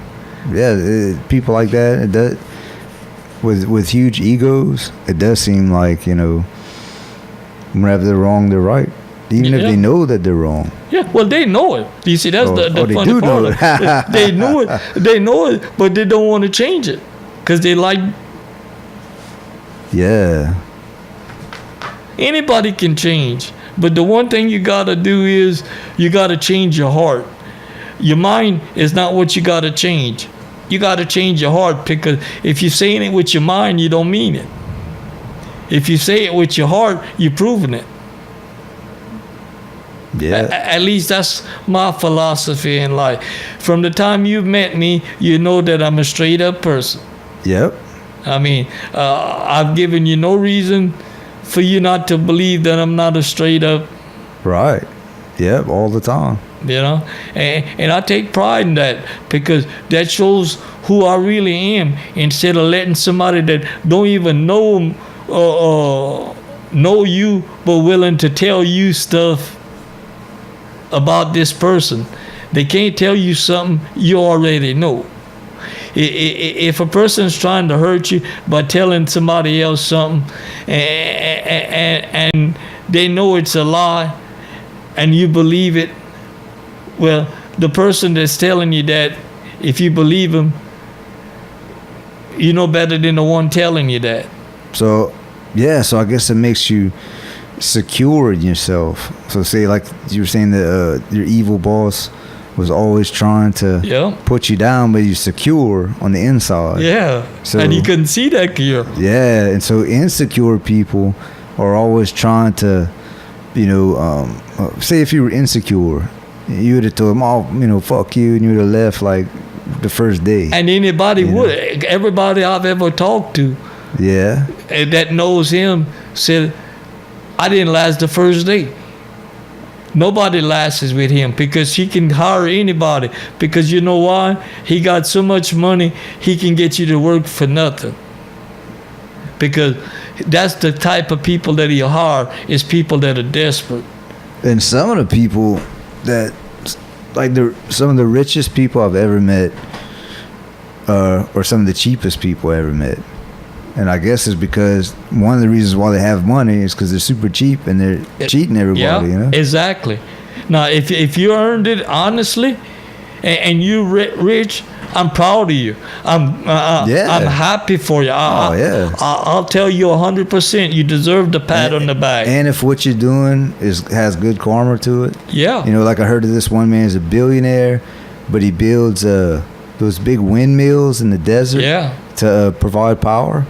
Yeah, people like that, it does, with huge egos, it does seem like, you know, whenever they're wrong, they're right. Even if they know that they're wrong. Yeah, well, they know it. You see, that's the they funny do part. know it. They know it. They know it, but they don't want to change it because they like. Yeah. Anybody can change, But the one thing you got to do is you got to change your heart. Your mind is not what you got to change. You got to change your heart, because if you're saying it with your mind, you don't mean it. If you say it with your heart, you're proving it. Yeah. At least that's my philosophy in life. From the time you've met me, you know that I'm a straight up person. Yep. I mean, I've given you no reason for you not to believe that I'm not a straight up. Right. Yep. All the time. You know, and I take pride in that, because that shows who I really am, instead of letting somebody that don't even know you but willing to tell you stuff about this person. They can't tell you something you already know. If a person's trying to hurt you by telling somebody else something, and they know it's a lie and you believe it, well, the person that's telling you that, if you believe him, you know better than the one telling you that. So, yeah, so I guess it makes you secure in yourself. So say, like you were saying, that your evil boss was always trying to put you down, but you're secure on the inside. Yeah, so, and you couldn't see that clear. Yeah, and so insecure people are always trying to, say if you were insecure, you would have told them, oh, fuck you, and you would have left like the first day. And anybody would. Everybody I've ever talked to that knows him said, I didn't last the first day. Nobody lasts with him, because he can hire anybody. Because you know why? He got so much money, he can get you to work for nothing. Because that's the type of people that he'll hire, is people that are desperate. And some of the people that, like some of the richest people I've ever met, or some of the cheapest people I ever met. And I guess it's because one of the reasons why they have money is because they're super cheap and they're cheating everybody. Yeah, exactly. Now, if you earned it honestly, and you rich, I'm proud of you. I'm happy for you. I'll tell you 100%. You deserve the pat on the back. And if what you're doing has good karma to it. Yeah. Like I heard of this one man is a billionaire, but he builds those big windmills in the desert to provide power.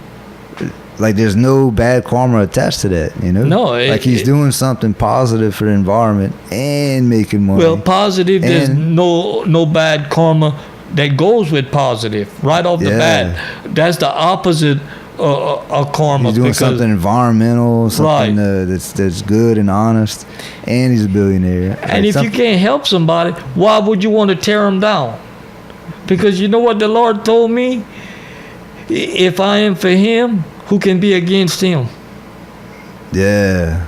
Like there's no bad karma attached to that, No, like he's doing something positive for the environment and making money. Well, positive. There's no bad karma that goes with positive right off the bat. That's the opposite of karma. He's doing something environmental, something that's good and honest, and he's a billionaire. And if you can't help somebody, why would you want to tear them down? Because you know what the Lord told me? If I am for him, who can be against him? Yeah.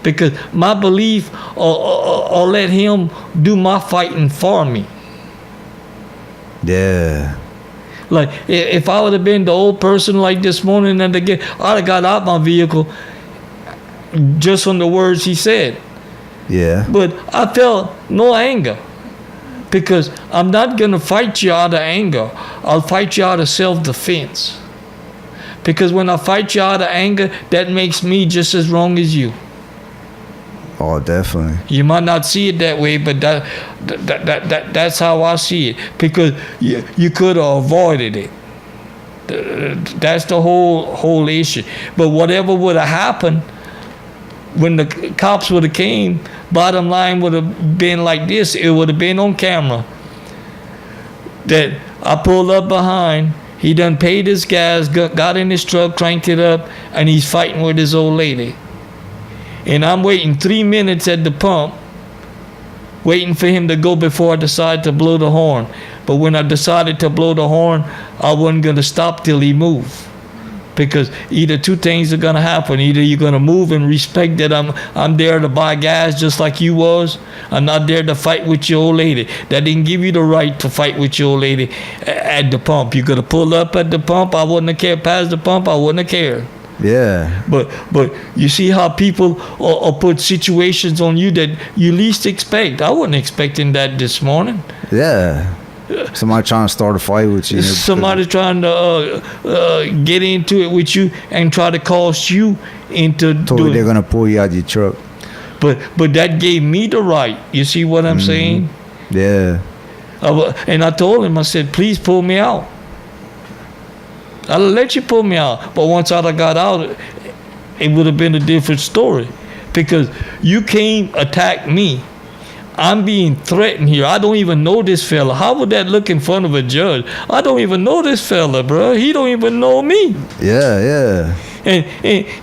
Because my belief, or let him do my fighting for me. Yeah. Like if I would have been the old person like this morning, and again, I'd have got out my vehicle just on the words he said. Yeah. But I felt no anger, because I'm not gonna fight you out of anger. I'll fight you out of self-defense. Because when I fight you out of anger, that makes me just as wrong as you. Oh, definitely. You might not see it that way, but that's how I see it. Because you could have avoided it. That's the whole issue. But whatever would have happened, when the cops would have came, bottom line would have been like this. It would have been on camera that I pulled up behind. He done paid his gas, got in his truck, cranked it up, and he's fighting with his old lady. And I'm waiting 3 minutes at the pump, waiting for him to go before I decide to blow the horn. But when I decided to blow the horn, I wasn't going to stop till he moved. Because either two things are going to happen. Either you're going to move and respect that I'm there to buy gas just like you was. I'm not there to fight with your old lady. That didn't give you the right to fight with your old lady at the pump. You could have pulled up at the pump. I wouldn't have cared. Past the pump, I wouldn't have cared. Yeah. But you see how people put situations on you that you least expect. I wasn't expecting that this morning. Yeah. Somebody trying to start a fight with you. Somebody trying to get into it with you and try to cost you into Totally, they're gonna pull you out your truck. But that gave me the right. You see what I'm saying? Yeah. And I told him, I said, please pull me out. I'll let you pull me out. But once I got out, it would have been a different story. Because you can't attack me. I'm being threatened here. I don't even know this fella. How would that look in front of a judge? I don't even know this fella, bro. He don't even know me. Yeah, yeah.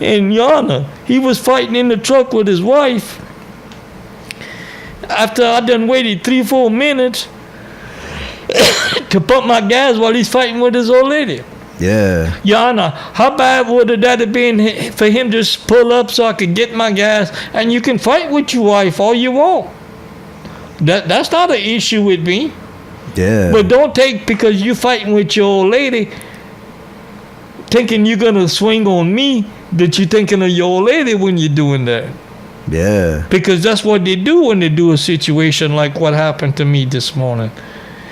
And Your Honor, he was fighting in the truck with his wife. After I done waited 3-4 minutes to pump my gas while he's fighting with his old lady. Yeah. Your Honor, how bad would that have been for him to just pull up so I could get my gas? And you can fight with your wife all you want. That's not an issue with me. Yeah. But don't take, because you fighting with your old lady, thinking you're going to swing on me, that you're thinking of your old lady when you're doing that. Yeah. Because that's what they do when they do a situation like what happened to me this morning.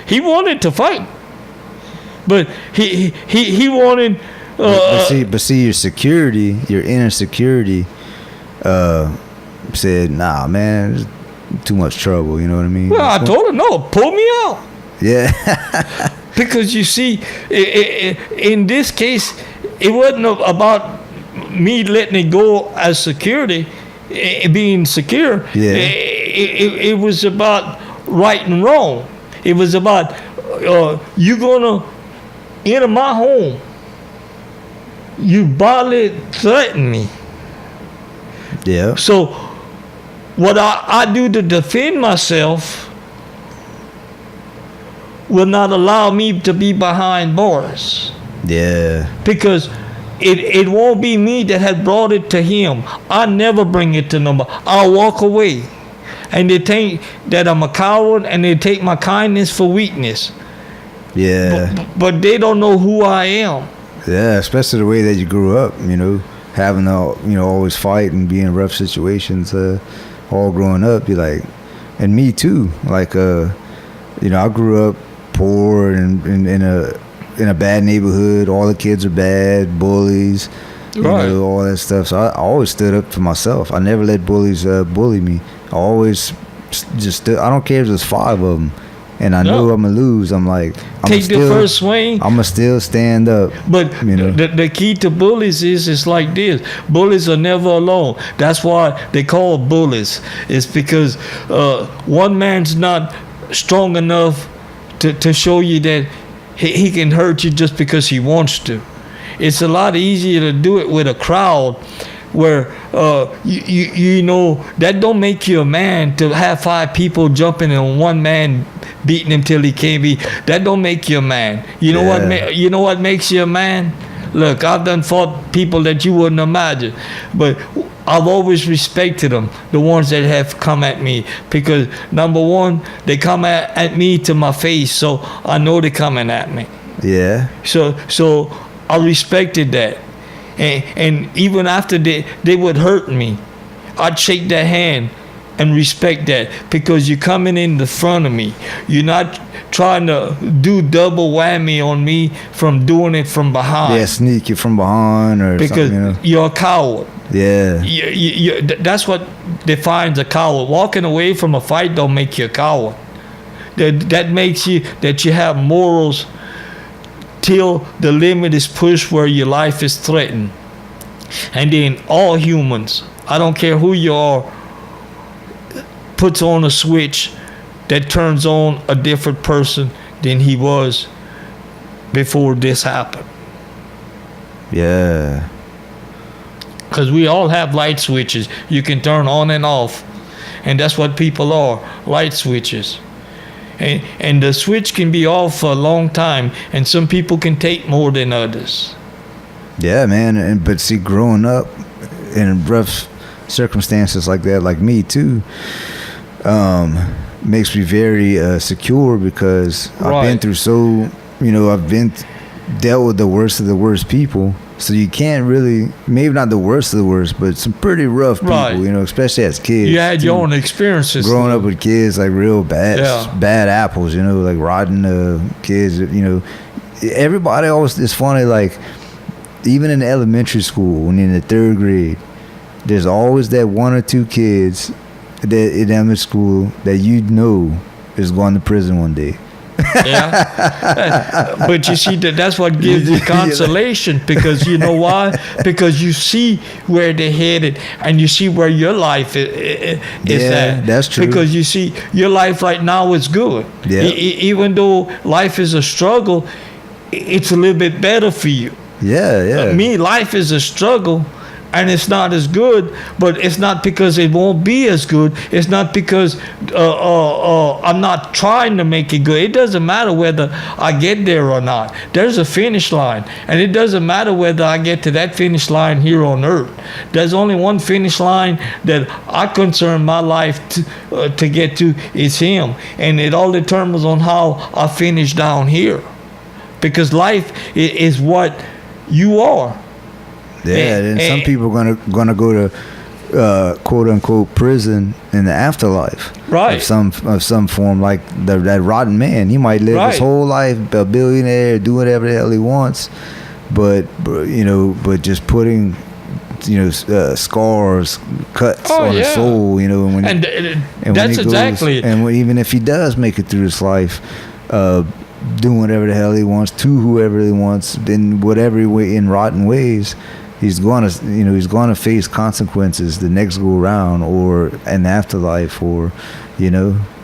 He wanted to fight. But he wanted... but see, your security, your inner security, said, nah, man, it's too much trouble, you know what I mean? Well, I told him, no, pull me out. Yeah. Because you see, in this case, it wasn't about me letting it go as security, being secure. Yeah. It was about right and wrong. It was about you gonna enter my home. You bodily threaten me. Yeah. So what I do to defend myself will not allow me to be behind bars. Yeah. Because it won't be me that has brought it to him. I never bring it to nobody. I'll walk away. And they think that I'm a coward, and they take my kindness for weakness. Yeah. But they don't know who I am. Yeah, especially the way that you grew up, you know, having to, you know, always fight and be in rough situations, all growing up. You're like, and me too. Like, you know, I grew up poor and in a bad neighborhood. All the kids are bad, bullies, you know, all that stuff. So I always stood up for myself. I never let bullies bully me. I always just stood. I don't care if there's 5 of them, and I know I'm gonna lose. I'm like, take the first swing. I'm gonna still stand up. But you know, the key to bullies is like this: bullies are never alone. That's why they call bullies. It's because one man's not strong enough to show you that he can hurt you just because he wants to. It's a lot easier to do it with a crowd, where you know that don't make you a man to have 5 people jumping and one man beating him till he can't be. That don't make you a man. You know what? You know what makes you a man? Look, I've done fought people that you wouldn't imagine, but I've always respected them, the ones that have come at me, because number one, they come at me to my face, so I know they're coming at me. Yeah. So I respected that. And even after they would hurt me, I'd shake their hand and respect that, because you're coming in the front of me. You're not trying to do double whammy on me from doing it from behind. Yeah, sneak you from behind or because something, you know? You're a coward. Yeah. That's what defines a coward. Walking away from a fight don't make you a coward. That makes you that you have morals till the limit is pushed where your life is threatened. And then all humans, I don't care who you are, puts on a switch that turns on a different person than he was before this happened. Yeah. Because we all have light switches you can turn on and off. And that's what people are, light switches. And the switch can be off for a long time, and some people can take more than others. Yeah, man. But see, growing up in rough circumstances like that, like me too, makes me very secure, because I've been through I've dealt with the worst of the worst people. So you can't really, maybe not the worst of the worst, but some pretty rough people, you know, especially as kids. You had your own experiences. Growing up with kids, like real bad apples, you know, like rotten kids, you know. Everybody always, it's funny, like, even in elementary school, when in the 3rd grade, there's always that 1 or 2 kids that in elementary school that you know is going to prison one day. Yeah, but you see that's what gives you consolation, because you know why? Because you see where they're headed, and you see where your life is at. That's true. Because you see your life right now is good. Yeah. Even though life is a struggle, it's a little bit better for you. Yeah. Me, life is a struggle, and it's not as good, but it's not because it won't be as good. It's not because I'm not trying to make it good. It doesn't matter whether I get there or not. There's a finish line, and it doesn't matter whether I get to that finish line here on earth. There's only one finish line that I concern my life to get to, is Him, and it all determines on how I finish down here, because life is what you are. Yeah, then some people are gonna go to quote unquote prison in the afterlife, right? Of some form, like that rotten man. He might live his whole life a billionaire, do whatever the hell he wants, but just putting scars, cuts on his soul, and that's exactly it. And even if he does make it through his life, doing whatever the hell he wants to whoever he wants, in whatever way, in rotten ways, he's going to face consequences the next go around, or an afterlife, or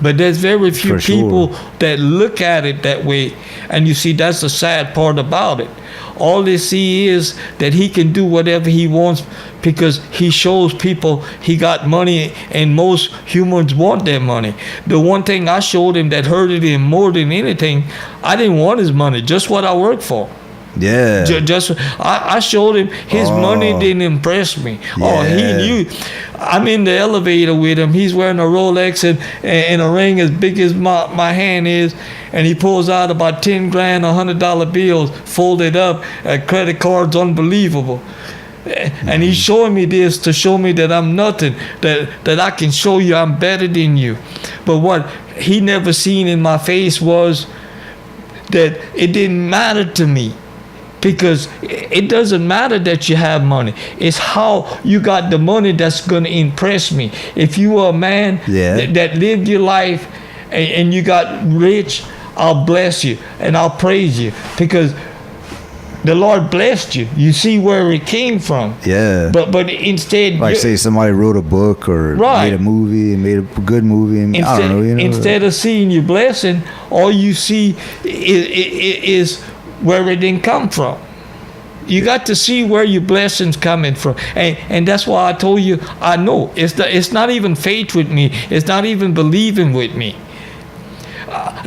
But there's very few people that look at it that way, and you see that's the sad part about it. All they see is that he can do whatever he wants because he shows people he got money, and most humans want their money. The one thing I showed him that hurted him more than anything, I didn't want his money, just what I worked for. Yeah. I showed him his money didn't impress me. Yeah. Oh, he knew. I'm in the elevator with him. He's wearing a Rolex and a ring as big as my hand is, and he pulls out about 10 grand, $100 bills folded up, credit cards, unbelievable. And he's showing me this to show me that I'm nothing, that I can show you I'm better than you. But what he never seen in my face was that it didn't matter to me. Because it doesn't matter that you have money. It's how you got the money that's going to impress me. If you are a man that lived your life and you got rich, I'll bless you and I'll praise you, because the Lord blessed you. You see where it came from. Yeah. But instead, like say somebody wrote a book or made a movie and made a good movie. And I don't know. Instead of seeing your blessing, all you see is where it didn't come from. You got to see where your blessings coming from, and that's why I told you I know it's not even faith with me. It's not even believing with me.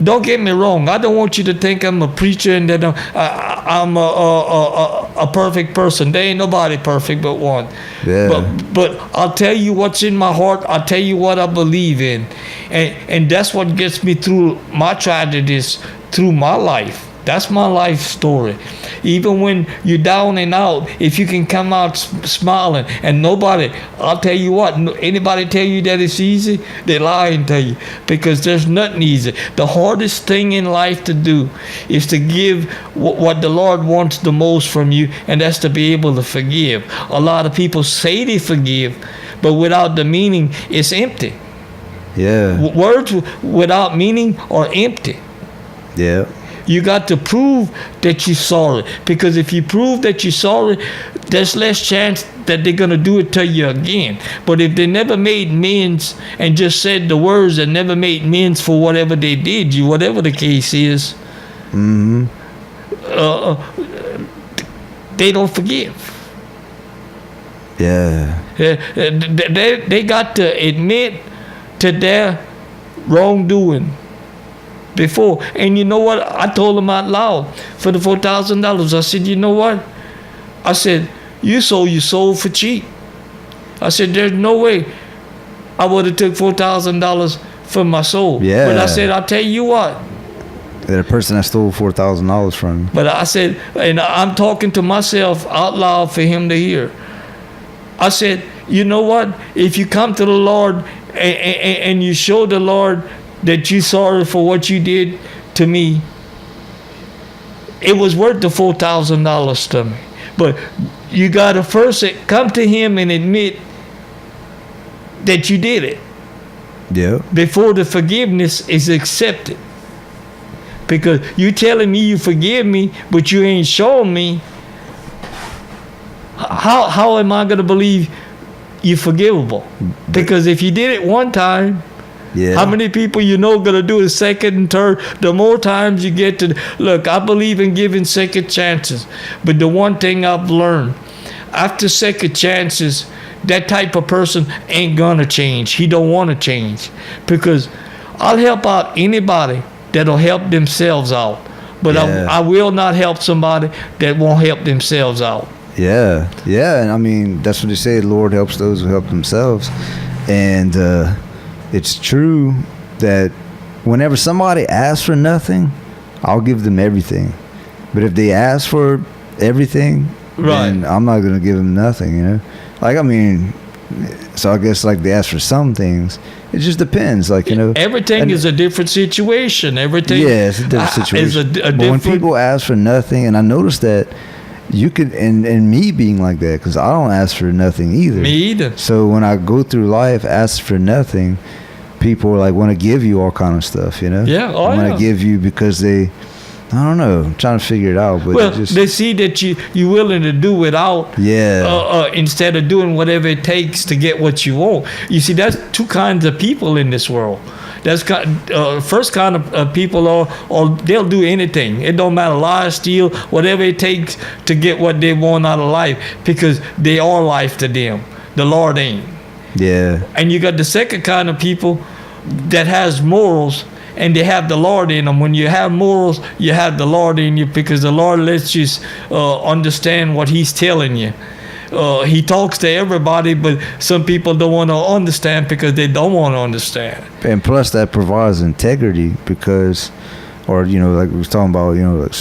Don't get me wrong. I don't want you to think I'm a preacher and that I'm a perfect person. There ain't nobody perfect but one. Yeah. But I'll tell you what's in my heart. I'll tell you what I believe in, and that's what gets me through my tragedies, through my life. That's my life story. Even when you're down and out, if you can come out smiling, and nobody, I'll tell you what, anybody tell you that it's easy, they lie and tell you, because there's nothing easy. The hardest thing in life to do is to give what the Lord wants the most from you, and that's to be able to forgive. A lot of people say they forgive, but without the meaning, it's empty. Yeah. Words without meaning are empty. Yeah. You got to prove that you're sorry, because if you prove that you're sorry, there's less chance that they're going to do it to you again. But if they never made amends and just said the words and never made amends for whatever they did you, whatever the case is, they don't forgive. Yeah. They got to admit to their wrongdoing before. And you know what? I told them out loud for the $4,000. I said, you know what? I said, you sold your soul for cheap. I said, there's no way I would have took $4,000 for my soul. Yeah. But I said, I'll tell you what. The person that stole $4,000 from you. But I said, and I'm talking to myself out loud for him to hear. I said, you know what? If you come to the Lord and you show the Lord that you're sorry for what you did to me, it was worth the $4,000 to me. But you got to first come to him and admit that you did it. Yeah. Before the forgiveness is accepted. Because you telling me you forgive me, but you ain't showing me. How am I going to believe you're forgivable? Because if you did it one time, Yeah. how many people you know going to do it second and third? The more times you get to... Look, I believe in giving second chances. But the one thing I've learned, after second chances, that type of person ain't going to change. He don't want to change. Because I'll help out anybody that'll help themselves out. But Yeah. I will not help somebody that won't help themselves out. Yeah, yeah, and I mean that's what they say. The Lord helps those who help themselves, and it's true that whenever somebody asks for nothing, I'll give them everything. But if they ask for everything, then I'm not gonna give them nothing. You know, like I mean, so I guess like they ask for some things. It just depends, like you know. Everything is a different situation. Everything, yeah, it's a different situation. Is a but different. when people ask for nothing, and I noticed that. You could, and me being like that, because I don't ask for nothing either. Me either. So when I go through life, ask for nothing, people are like want to give you all kind of stuff, you know. Yeah, want to give you because they, I don't know, I'm trying to figure it out. But well, they see that you're willing to do without. Yeah. Instead of doing whatever it takes to get what you want. You see, that's two kinds of people in this world. That's first kind of people or they'll do anything. It don't matter, lie, steal, whatever it takes to get what they want out of life, because they are life to them. The Lord ain't. Yeah. And you got the second kind of people that has morals, and they have the Lord in them. When you have morals, you have the Lord in you, because the Lord lets you understand what He's telling you. He talks to everybody, but some people don't want to understand because they don't want to understand. And plus, that provides integrity because, or you know, like we was talking about, you know, like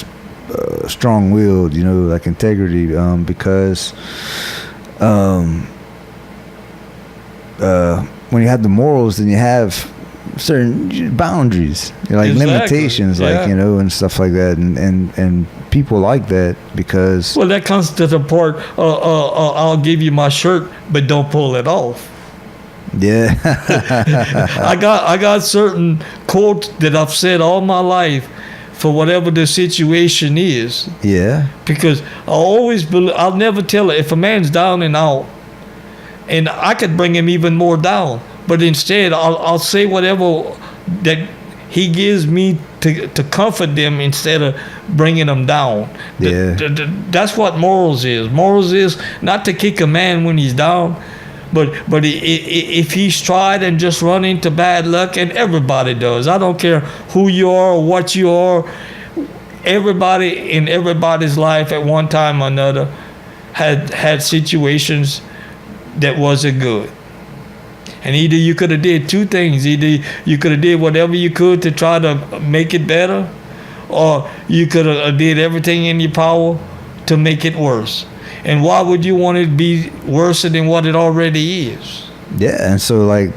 strong-willed, you know, like integrity, because when you have the morals, then you have certain boundaries, like Exactly. limitations, Yeah. like you know, and stuff like that, and people like that because Well, that comes to the part. I'll give you my shirt, but don't pull it off. yeah. I got certain quotes that I've said all my life for whatever the situation is, Yeah. because I always believe, I'll never tell it if a man's down and out, and I could bring him even more down. But instead, I'll say whatever that He gives me to comfort them instead of bringing them down. Yeah. That's what morals is. Morals is not to kick a man when he's down, but if he's tried and just run into bad luck, and everybody does. I don't care who you are or what you are. Everybody in everybody's life at one time or another had situations that wasn't good. And either you could have did two things. Either you could have did whatever you could to try to make it better, or you could have did everything in your power to make it worse. And why would you want it to be worse than what it already is? Yeah, and so like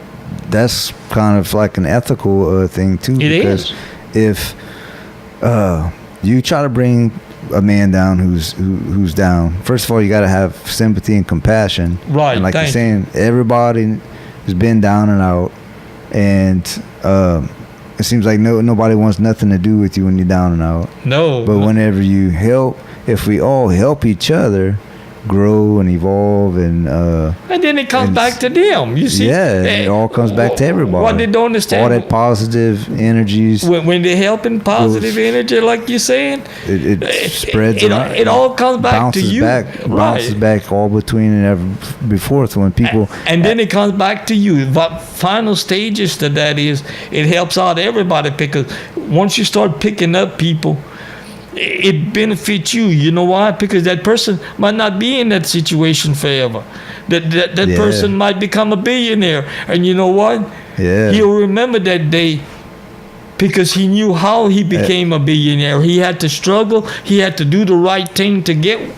that's kind of like an ethical thing too. It because is. If you try to bring a man down who's down, first of all, you got to have sympathy and compassion. Right. And like you're saying, everybody has been down and out, and it seems like nobody wants nothing to do with you when you're down and out. No. But whenever you help, if we all help each other grow and evolve, and then it comes back to them. You see. yeah, it all comes back to everybody. What they don't understand. All that positive energies. When they're helping positive energy, like you're saying, It spreads around. It all comes back to you. Bounces back all between and ever before. So when people and then it comes back to you. But final stages to that is it helps out everybody, because once you start picking up people, it benefits you. You know why? Because that person might not be in that situation forever. That person might become a billionaire, and you know what? Yeah. He'll remember that day, because he knew how he became a billionaire. He had to struggle. He had to do the right thing to get.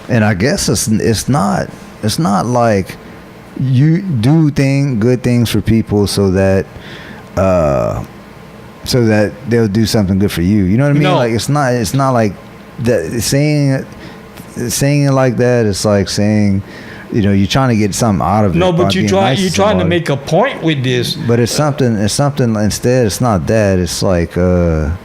And I guess it's not like you do good things for people so that they'll do something good for you. You know what I mean? No. Like it's not like that saying saying it like that, it's like saying, you know, you're trying to get something out of it. No, by but being nice you're to trying to somebody. make a point with this. But it's something instead. It's not that. It's like, I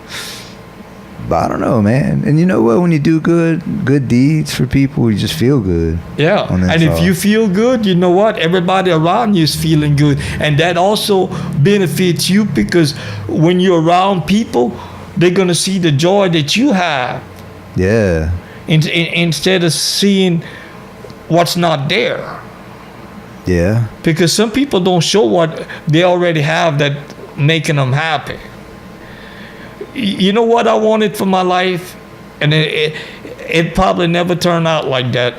don't know, man. And you know what? When you do good deeds for people, you just feel good. Yeah, on the and if inside. you feel good, you know what? Everybody around you is feeling good, and that also benefits you, because when you're around people, they're gonna see the joy that you have, Yeah. instead of seeing what's not there. Yeah. Because some people don't show what they already have that making them happy. You know what I wanted for my life, and it probably never turned out like that,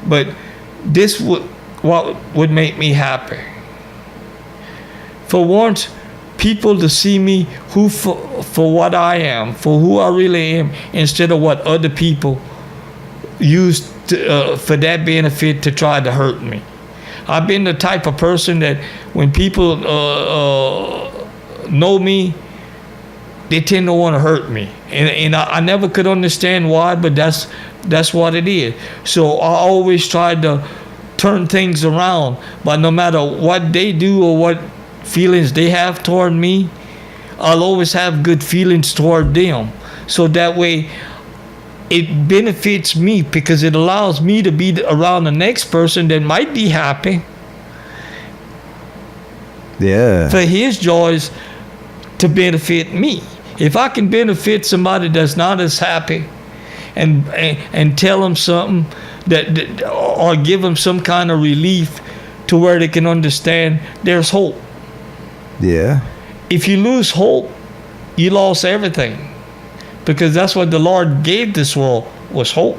but this what would make me happy. For once, people to see me for what I am, for who I really am, instead of what other people use for that benefit to try to hurt me. I've been the type of person that when people know me, they tend to want to hurt me, and I never could understand why, but that's what it is. So I always tried to turn things around, but no matter what they do or what feelings they have toward me, I'll always have good feelings toward them. So that way, it benefits me, because it allows me to be around the next person that might be happy Yeah. for his joys to benefit me. If I can benefit somebody that's not as happy, and tell them something that or give them some kind of relief to where they can understand there's hope. Yeah. If you lose hope, you lost everything, because that's what the Lord gave this world, was hope.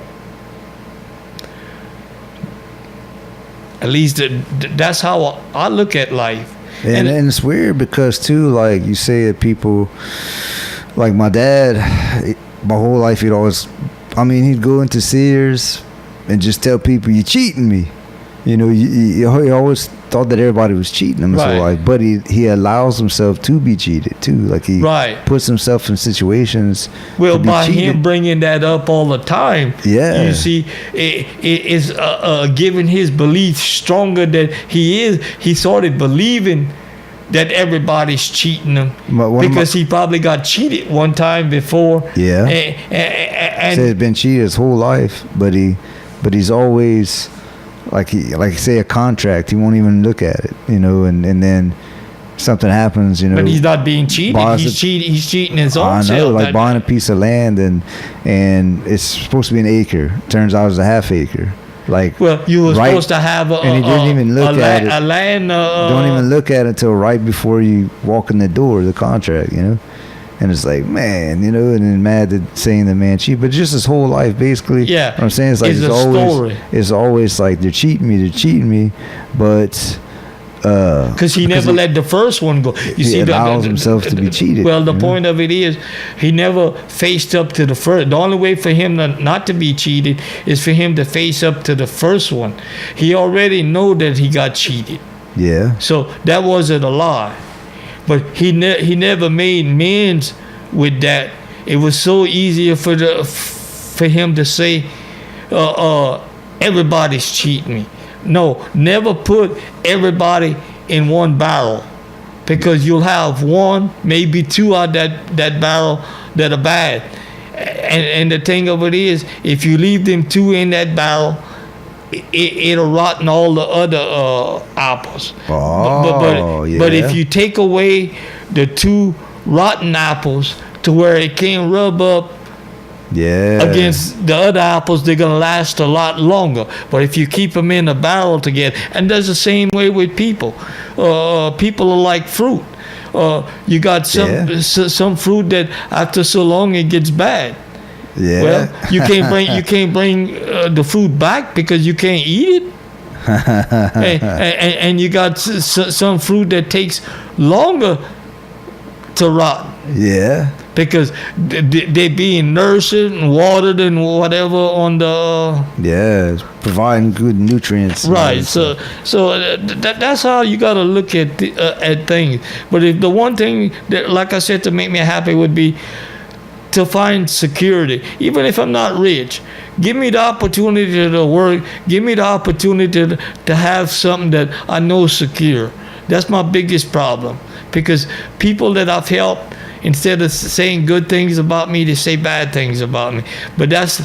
At least that's how I look at life. And it's weird because too, like you say that people, like my dad, my whole life he'd always, he'd go into Sears and just tell people, "You're cheating me." You know, he always thought that everybody was cheating him his whole life, but he allows himself to be cheated too. Like he puts himself in situations. Well, by him bringing that up all the time, you see, it is giving his belief stronger that he is. He started believing that everybody's cheating him, because he probably got cheated one time before. Yeah, and he's been cheated his whole life, but he's always. Like say a contract, he won't even look at it, you know, and then something happens, you know. But he's not being cheated. He's cheating his own self. I know, like buying a piece of land and it's supposed to be an acre. Turns out it's a half acre. Like, well, you were supposed to have and he didn't even look at it. A land. Don't even look at it until right before you walk in the door of the contract, you know. And it's like, man, you know, and then mad at saying the man cheat, but just his whole life, basically. Yeah. What I'm saying is like it's always like they're cheating me, but because he never let the first one go. You see, allows himself to be cheated. Well, the point of it is, he never faced up to the first. The only way for him not to be cheated is for him to face up to the first one. He already know that he got cheated. Yeah. So that wasn't a lie. But he never made amends with that. It was so easier for him to say, everybody's cheating me. No, never put everybody in one barrel, because you'll have one, maybe two out that barrel that are bad. And the thing of it is, if you leave them two in that barrel, it'll rotten all the other apples. But if you take away the two rotten apples to where it can't rub up against the other apples, they're going to last a lot longer. But if you keep them in a barrel together, and there's the same way with people. People are like fruit. You got some fruit that after so long it gets bad. Yeah. Well, you can't bring the fruit back because you can't eat it. and you got some fruit that takes longer to rot. Yeah. Because they're being nourished and watered and whatever on the. It's providing good nutrients. Right. So that's how you got to look at things. But if the one thing that, like I said, to make me happy would be to find security, even if I'm not rich. Give me the opportunity to work. Give me the opportunity to have something that I know is secure. That's my biggest problem, because people that I've helped, instead of saying good things about me, they say bad things about me. But that's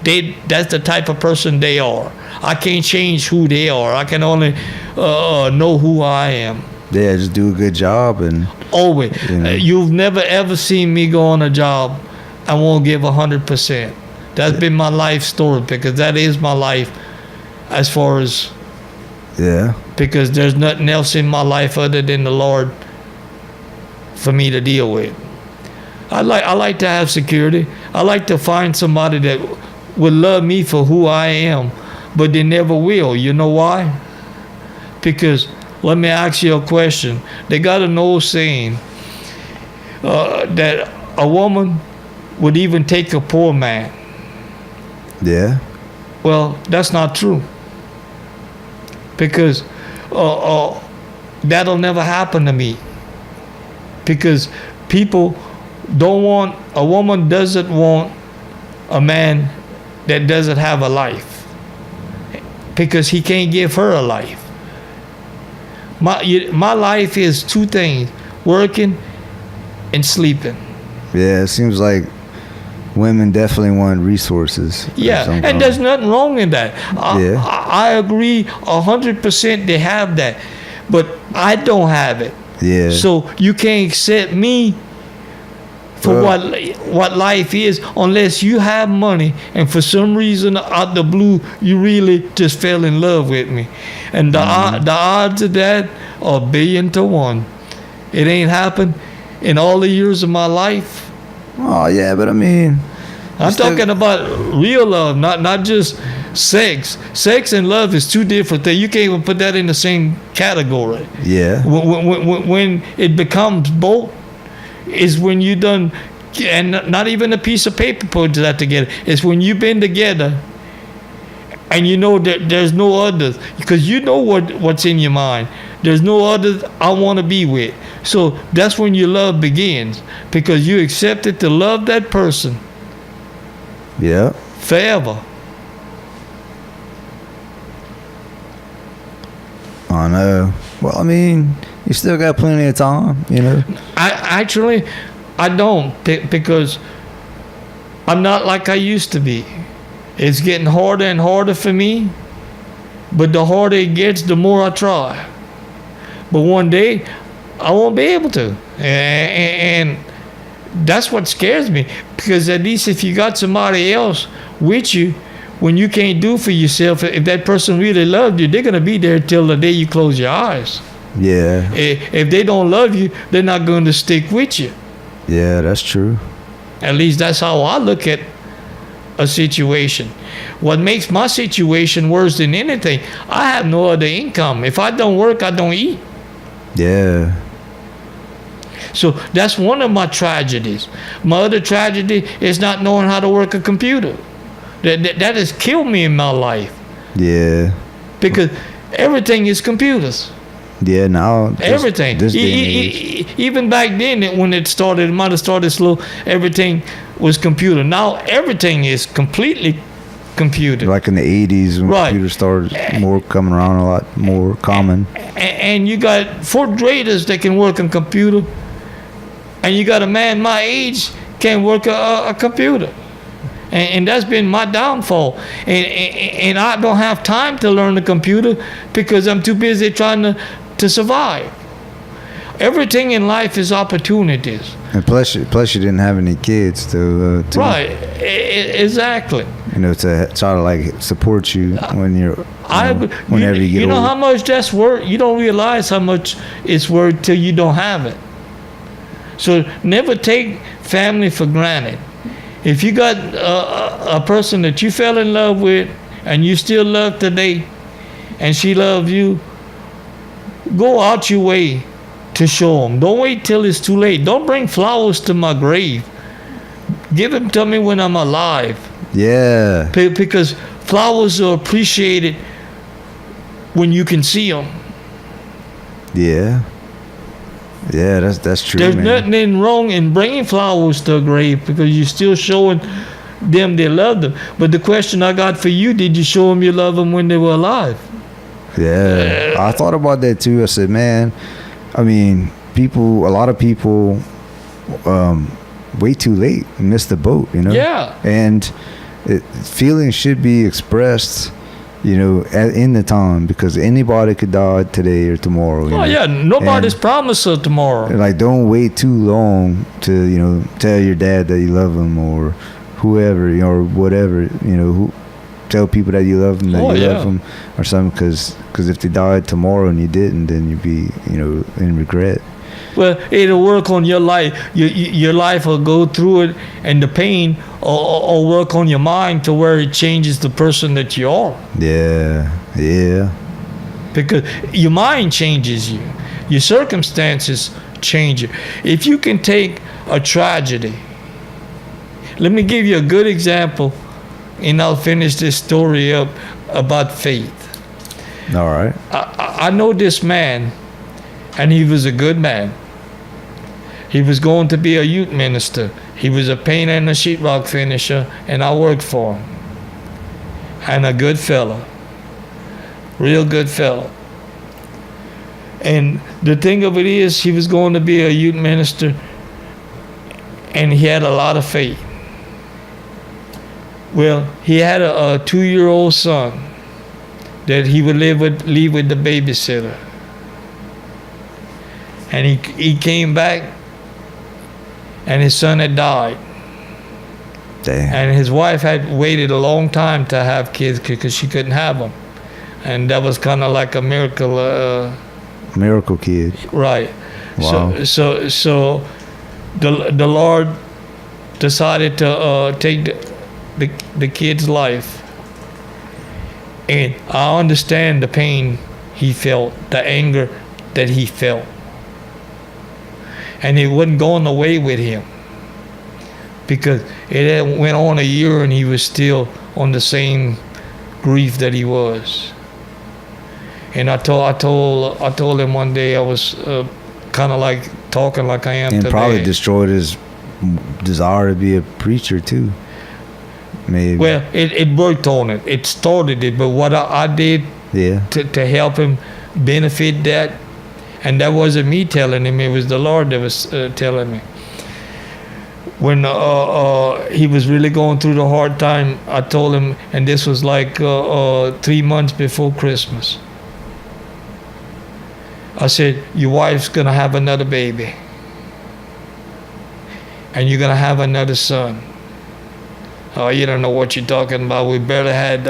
that's the type of person they are. I can't change who they are. I can only know who I am. Yeah, just do a good job and always. You've never ever seen me go on a job I won't give 100%. That's been my life story, because that is my life, as far as because there's nothing else in my life other than the Lord for me to deal with. I like to have security. I like to find somebody that would love me for who I am, but they never will. You know why? Because let me ask you a question. They got an old saying that a woman would even take a poor man. Yeah. Well, that's not true. Because that'll never happen to me. Because people a woman doesn't want a man that doesn't have a life. Because he can't give her a life. My life is two things: working and sleeping. Yeah, it seems like women definitely want resources. Yeah, and there's nothing wrong in that. I agree 100% they have that, but I don't have it. Yeah. So you can't accept me for what life is unless you have money, and for some reason out the blue you really just fell in love with me, and the odds of that are 1,000,000,000. It ain't happened in all the years of my life. Oh yeah, but I mean, I'm talking about real love, not just sex. Sex and love is two different things. You can't even put that in the same category. Yeah. When it becomes both, is when you done, and not even a piece of paper puts that together. It's when you've been together, and you know that there's no others, because you know what's in your mind. There's no others I want to be with. So that's when your love begins, because you accepted to love that person. Yeah. Forever. I know. Well, I mean, you still got plenty of time, you know. I don't, because I'm not like I used to be. It's getting harder and harder for me, but the harder it gets, the more I try. But one day, I won't be able to. And that's what scares me, because at least if you got somebody else with you, when you can't do for yourself, if that person really loved you, they're going to be there till the day you close your eyes. Yeah. If they don't love you, they're not going to stick with you. Yeah, that's true. At least that's how I look at a situation. What makes my situation worse than anything, I have no other income. If I don't work, I don't eat. Yeah. So that's one of my tragedies. My other tragedy is not knowing how to work a computer. That has killed me in my life. Yeah. Because everything is computers. Yeah, now everything. Even back then, when it started, it might have started slow. Everything was computer. Now everything is completely computer. Like in the 80s when computers started more coming around, a lot more common. And you got fourth graders that can work on computer, and you got a man my age can't work a computer. And that's been my downfall. And I don't have time to learn the computer because I'm too busy trying to survive. Everything in life is opportunities. And plus you didn't have any kids to right, exactly. You know, to try to like support you when whenever you get you know old. how much that's worth. You don't realize how much it's worth till you don't have it. So never take family for granted. If you got a person that you fell in love with and you still love today, and she loves you, go out your way to show them. Don't wait till it's too late. Don't bring flowers to my grave. Give them to me when I'm alive. Yeah. Because flowers are appreciated when you can see them. Yeah. Yeah, that's true, There's man. nothing wrong in bringing flowers to a grave because you're still showing them they love them. But the question I got for you, did you show them you love them when they were alive? Yeah, I thought about that too. I said, man, I mean, a lot of people, way too late, miss the boat, you know? Yeah. And feelings should be expressed, you know, in the time, because anybody could die today or tomorrow. You Oh know? yeah, nobody's promised her tomorrow. Like, don't wait too long to, you know, tell your dad that you love him, or whoever, you know, or whatever, you know, tell people that you love them, that you love them, or something, because if they died tomorrow and you didn't, then you'd be, you know, in regret. Well, it'll work on your life. Your life will go through it, and the pain will work on your mind to where it changes the person that you are. Yeah. Because your mind changes you. Your circumstances change you. If you can take a tragedy, let me give you a good example, and I'll finish this story up about faith. All right. I know this man, and he was a good man. He was going to be a youth minister. He was a painter and a sheetrock finisher, and I worked for him. And a good fella. Real good fella. And the thing of it is, he was going to be a youth minister, and he had a lot of faith. Well, he had a 2-year-old son that he would leave with the babysitter. And he came back, and his son had died. Damn. And his wife had waited a long time to have kids because she couldn't have them. And that was kind of like a miracle. Miracle kid. Right. Wow. So the Lord decided to take the kid's life. And I understand the pain he felt, the anger that he felt. And it wasn't going away with him, because it had went on a year and he was still on the same grief that he was. And I told him one day, I was kind of like talking like I am and today. Probably destroyed his desire to be a preacher too. Maybe. Well, it worked on it. It started it, but what I did to help him benefit that, and that wasn't me telling him, it was the Lord that was telling me. When he was really going through the hard time, I told him, and this was like 3 months before Christmas. I said, your wife's going to have another baby. And you're going to have another son. Oh, you don't know what you're talking about. We barely had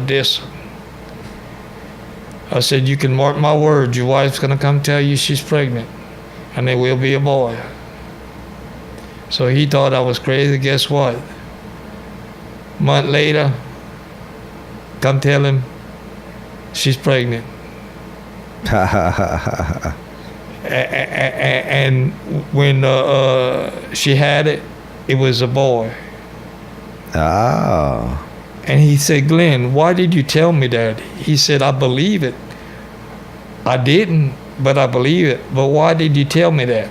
this. I said, you can mark my words. Your wife's going to come tell you she's pregnant. And there will be a boy. So he thought I was crazy. Guess what? A month later, come tell him she's pregnant. And when she had it, it was a boy. Oh. And he said, Glenn, why did you tell me that? He said, I believe it. I didn't, but I believe it. But why did you tell me that?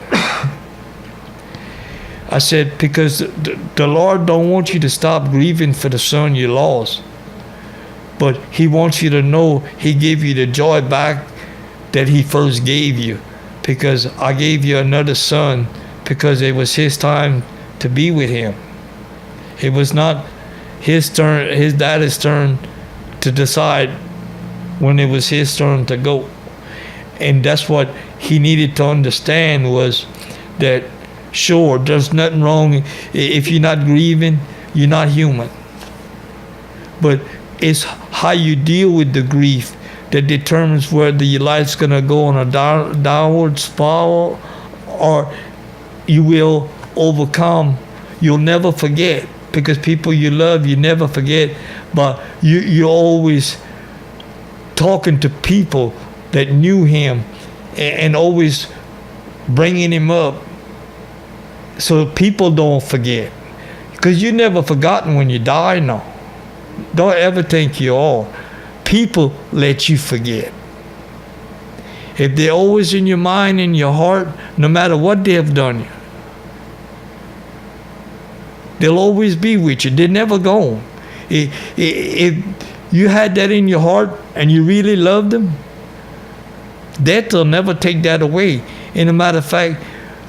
I said, because the Lord don't want you to stop grieving for the son you lost. But he wants you to know he gave you the joy back that he first gave you. Because I gave you another son because it was his time to be with him. It was not his turn, his daddy's turn to decide when it was his turn to go. And that's what he needed to understand, was that, sure, there's nothing wrong. If you're not grieving, you're not human. But it's how you deal with the grief that determines whether your life's going to go on a downward spiral or you will overcome. You'll never forget, because people you love, you never forget. But you're always talking to people that knew him and always bringing him up so people don't forget. Because you're never forgotten when you die, no. Don't ever think you are. People let you forget. if they're always in your mind, in your heart, no matter what they have done, they'll always be with you. They're never gone. If you had that in your heart and you really loved them, death will never take that away. And a matter of fact,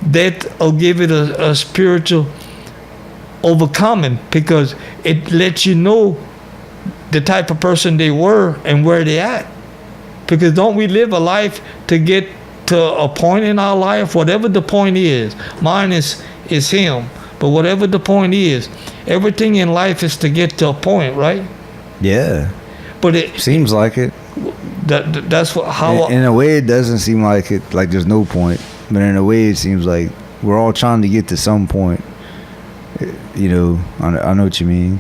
death will give it a spiritual overcoming, because it lets you know the type of person they were and where they at. Because don't we live a life to get to a point in our life, whatever the point is? Mine is him, but whatever the point is, everything in life is to get to a point, right? Yeah. But it seems like it. That's how. In a way, it doesn't seem like it. Like there's no point, but in a way, it seems like we're all trying to get to some point. You know, I know what you mean.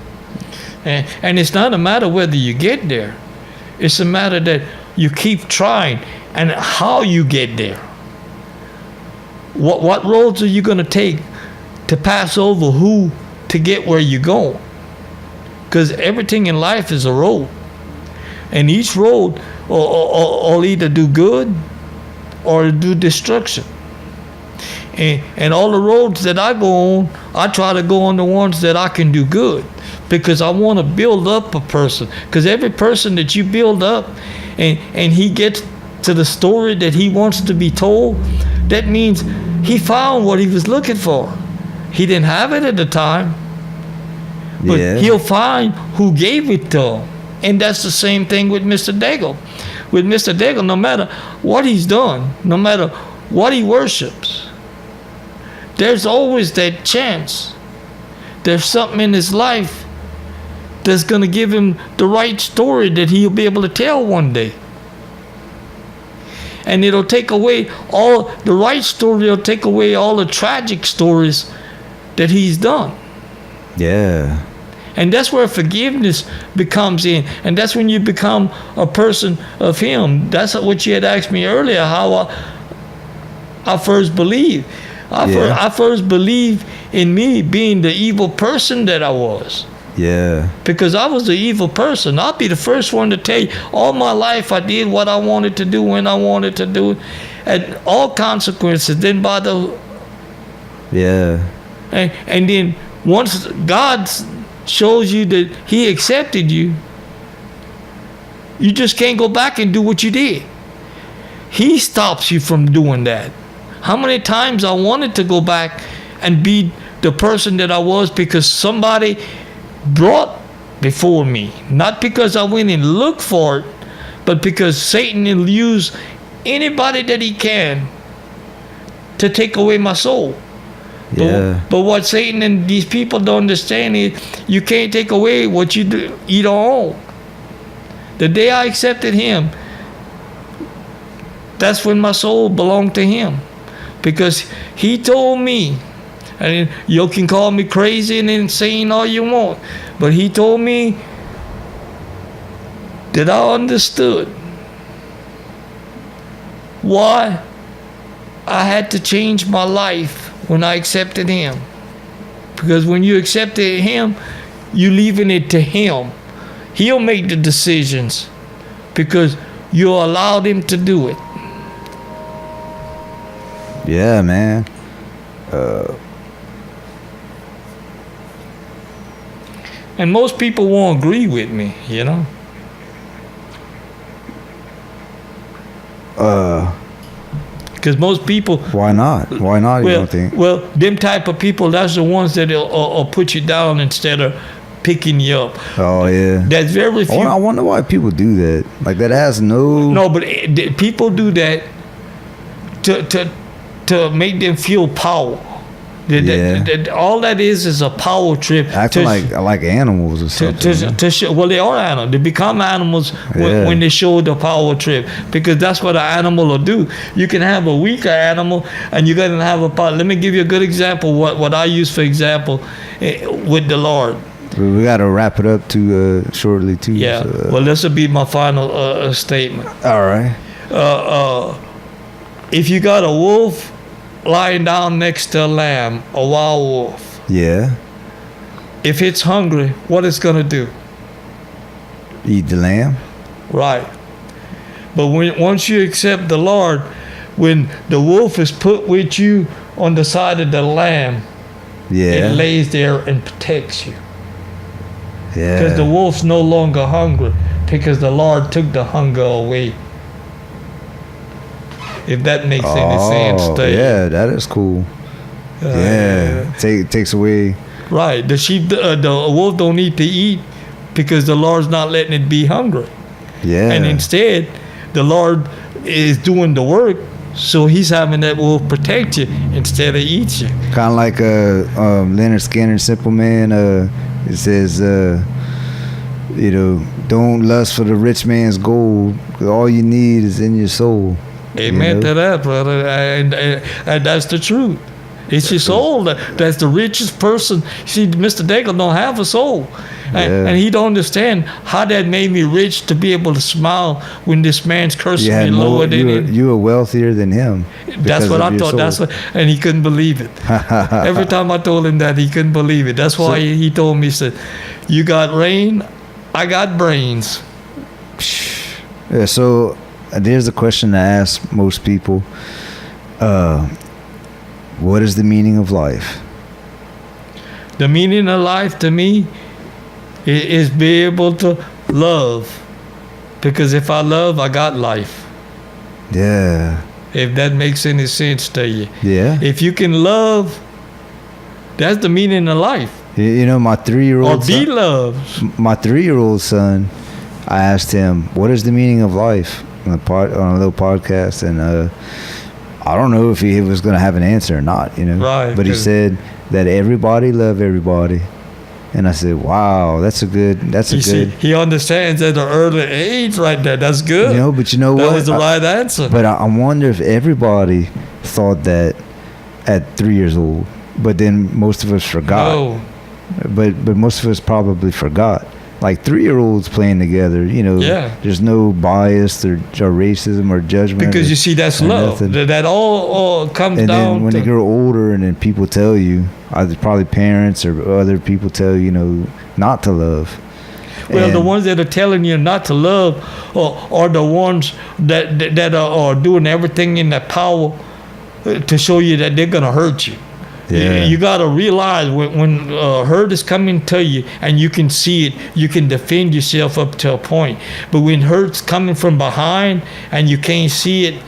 And it's not a matter whether you get there. It's a matter that you keep trying, and how you get there. What roads are you going to take to pass over who to get where you're going? Because everything in life is a road. And each road will either do good or do destruction. And all the roads that I go on, I try to go on the ones that I can do good, because I want to build up a person. Because every person that you build up and he gets to the story that he wants to be told, that means he found what he was looking for. He didn't have it at the time, but he'll find who gave it to him. And that's the same thing with Mr. Daigle. With Mr. Daigle, no matter what he's done, no matter what he worships, there's always that chance. There's something in his life that's going to give him the right story that he'll be able to tell one day. And it'll take away all the right story, it'll take away all the tragic stories that he's done. Yeah. And that's where forgiveness becomes in. And that's when you become a person of him. That's what you had asked me earlier, how I first believed. I first believed in me being the evil person that I was. Yeah. Because I was the evil person. I'll be the first one to tell you, all my life I did what I wanted to do when I wanted to do it. And all consequences didn't bother. Yeah. And then once God shows you that he accepted you, you just can't go back and do what you did. He stops you from doing that. How many times I wanted to go back and be the person that I was because somebody brought before me. Not because I went and looked for it, but because Satan will use anybody that he can to take away my soul. Yeah. But what Satan and these people don't understand is you can't take away what you do, you don't own. The day I accepted him, that's when my soul belonged to him. Because he told me, and you can call me crazy and insane all you want, but he told me that I understood why I had to change my life when I accepted him. Because when you accepted him, you leaving it to him. He'll make the decisions because you allowed him to do it. Yeah, man. And most people won't agree with me, you know. Because most people. Why not? Why not? Well, you don't think? Well, them type of people, that's the ones that will put you down instead of picking you up. Oh yeah. That's very few. I wonder why people do that. Like that has no. No, but people do that to make them feel power. All that is a power trip. Acting like animals or something. To show, well, they are animals. They become animals when they show the power trip, because that's what an animal will do. You can have a weaker animal, and you're gonna have a power. Let me give you a good example. What I use for example with the Lord. We got to wrap it up too shortly too. Yeah. So, well, this will be my final statement. All right. If you got a wolf lying down next to a lamb, a wild wolf. Yeah. If it's hungry, what it's gonna do? Eat the lamb. Right. But once you accept the Lord, when the wolf is put with you on the side of the lamb, Yeah. it lays there and protects you. Yeah. Because the wolf's no longer hungry, because the Lord took the hunger away. If that makes any sense to you. Yeah, that is cool. Yeah. Takes away. Right. The sheep, the wolf don't need to eat because the Lord's not letting it be hungry. Yeah. And instead, the Lord is doing the work, so he's having that wolf protect you instead of eat you. Kind of like Leonard Skinner, Simple Man. It says, don't lust for the rich man's gold. 'Cause all you need is in your soul. Amen to that, brother. And that's the truth. It's your soul that's the richest person. See, Mr. Daigle don't have a soul. And he don't understand how that made me rich to be able to smile when this man's cursing me lower than him. You were wealthier than him. That's what I thought. And he couldn't believe it. Every time I told him that, he couldn't believe it. That's why he told me, he said, you got rain, I got brains. Yeah, so there's a question I ask most people. What is the meaning of life? The meaning of life to me is be able to love. Because if I love, I got life. Yeah. If that makes any sense to you. Yeah. If you can love, that's the meaning of life. My 3-year-old Or be loved. My 3-year-old son, I asked him, what is the meaning of life on a little podcast, and I don't know if he was going to have an answer or not, Right. But he said that everybody love everybody. And I said, wow, that's a good. See, he understands at an early age right there. That's good. But you know what? That was the right answer. But I wonder if everybody thought that at 3 years old. But then most of us forgot. No. But most of us probably forgot. Like 3-year-olds playing together, Yeah. There's no bias or racism or judgment. Because you see, that's love. Nothing. That all comes And down then when to... you grow older and then people tell you, either probably parents or other people tell you, not to love. Well, the ones that are telling you not to love are the ones that are doing everything in their power to show you that they're going to hurt you. Yeah. You got to realize when hurt is coming to you and you can see it, you can defend yourself up to a point. But when hurt's coming from behind and you can't see it,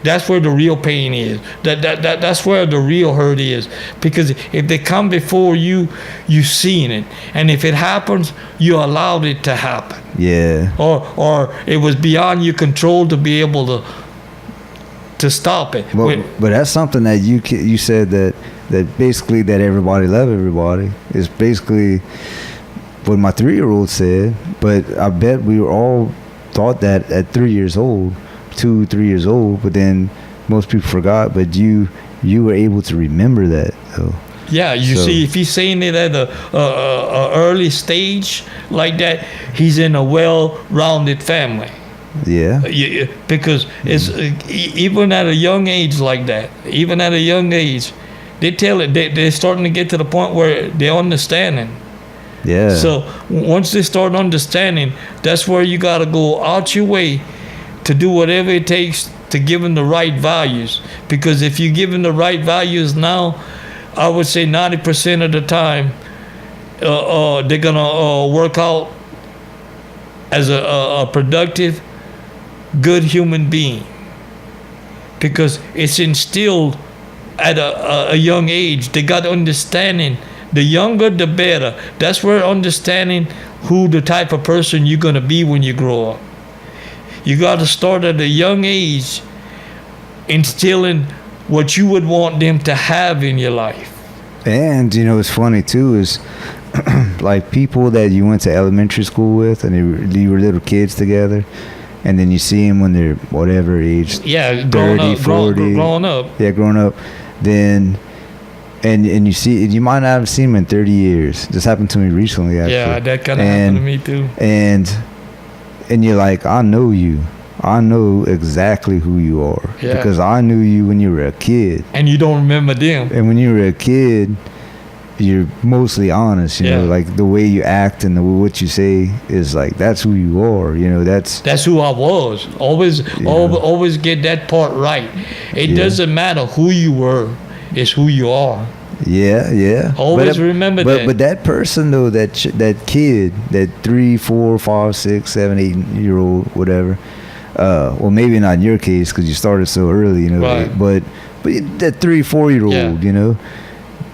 that's where the real pain is. That's where the real hurt is. Because if they come before you, you've seen it. And if it happens, you allowed it to happen. Yeah. Or it was beyond your control to be able to stop it. But that's something that you said that basically that everybody love everybody is basically what my 3-year-old said. But I bet we were all thought that at 3 years old, 2-3 years old. But then most people forgot. But you were able to remember that though. Yeah, see, if he's saying it at a early stage like that, he's in a well-rounded family. Yeah. Because it's even at a young age like that, even at a young age, they're starting to get to the point where they're understanding. Yeah. So once they start understanding, that's where you got to go out your way to do whatever it takes to give them the right values. Because if you give them the right values now, I would say 90% of the time, they're gonna work out as a productive, good human being. Because it's instilled at a young age. They got understanding. The younger, the better. That's where understanding who the type of person you're gonna be when you grow up. You got to start at a young age instilling what you would want them to have in your life. And it's funny too is like people that you went to elementary school with and you were little kids together, and then you see them when they're whatever age, 30, 40, growing up. Yeah, growing up. Then and you see, you might not have seen them in 30 years. This happened to me recently, actually. Yeah, that kind of happened to me too. And you're like, I know you. I know exactly who you are. Yeah. Because I knew you when you were a kid. And you don't remember them. And when you were a kid, you're mostly honest, you know, Yeah. like the way you act and what you say is like that's who you are, you know. That's who I was. Always get that part right. It Yeah. doesn't matter who you were, it's who you are. yeah. Always remember but, that. But that person though, that kid, that 3, 4, 5, 6, 7, 8 year old, whatever. Well, maybe not in your case because you started so early, you know. Right. But that 3, 4 year old, Yeah. you know.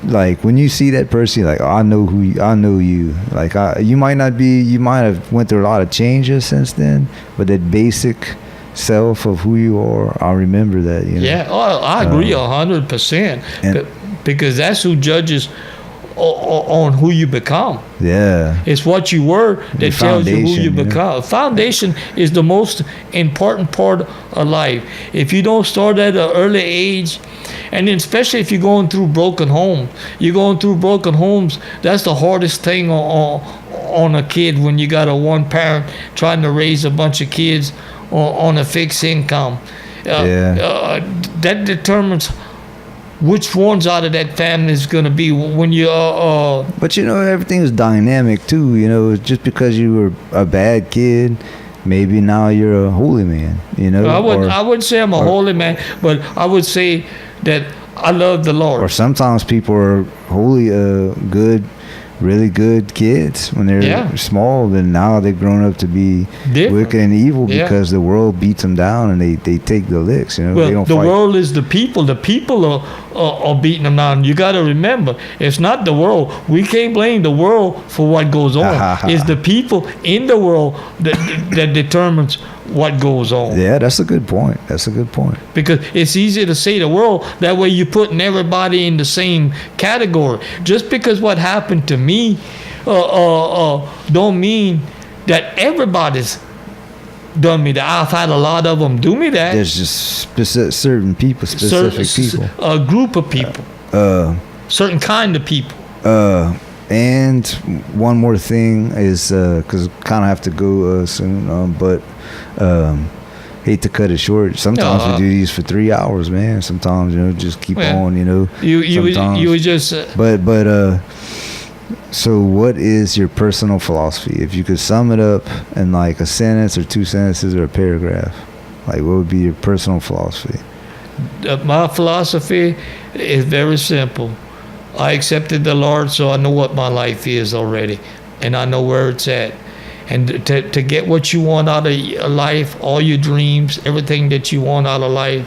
Like when you see that person, you're like, oh, I know you. Like you might have went through a lot of changes since then, but that basic self of who you are, I remember that. You know? Yeah, I agree 100%. and- Because that's who judges on who you become. Yeah. It's what you were that tells you who foundation, you you know? become. Foundation is the most important part of life. If you don't start at an early age, and then especially if you're going through broken homes, that's the hardest thing on a kid when you got a one parent trying to raise a bunch of kids on a fixed income. That determines which ones out of that family is going to be when you But you know, everything's dynamic too. You know, just because you were a bad kid, maybe now you're a holy man. You know, I wouldn't say I'm a holy man, but I would say that I love the Lord. Or sometimes people are holy, good, really good kids when they're Yeah. small, then now they've grown up to be Different. wicked and evil Yeah. because the world beats them down and they take the licks. You know, they Well, don't the fight. world is the people. The people are beating them down. You got to remember, it's not the world. We can't blame the world for what goes on. It's the people in the world that determines what goes on. Yeah, that's a good point. Because it's easy to say the world. That way you're putting everybody in the same category. Just because what happened to me don't mean that everybody's done me that. I've had a lot of them do me that. There's just certain people, specific people. A group of people. Certain kind of people. And one more thing is, because kind of have to go soon, but hate to cut it short. Sometimes we do these for 3 hours, man. Sometimes, you know, just keep on, you know. You were just. But so what is your personal philosophy? If you could sum it up in like a sentence or 2 sentences or a paragraph, like what would be your personal philosophy? My philosophy is very simple. I accepted the Lord, so I know what my life is already, and I know where it's at. And to get what you want out of life, all your dreams, everything that you want out of life,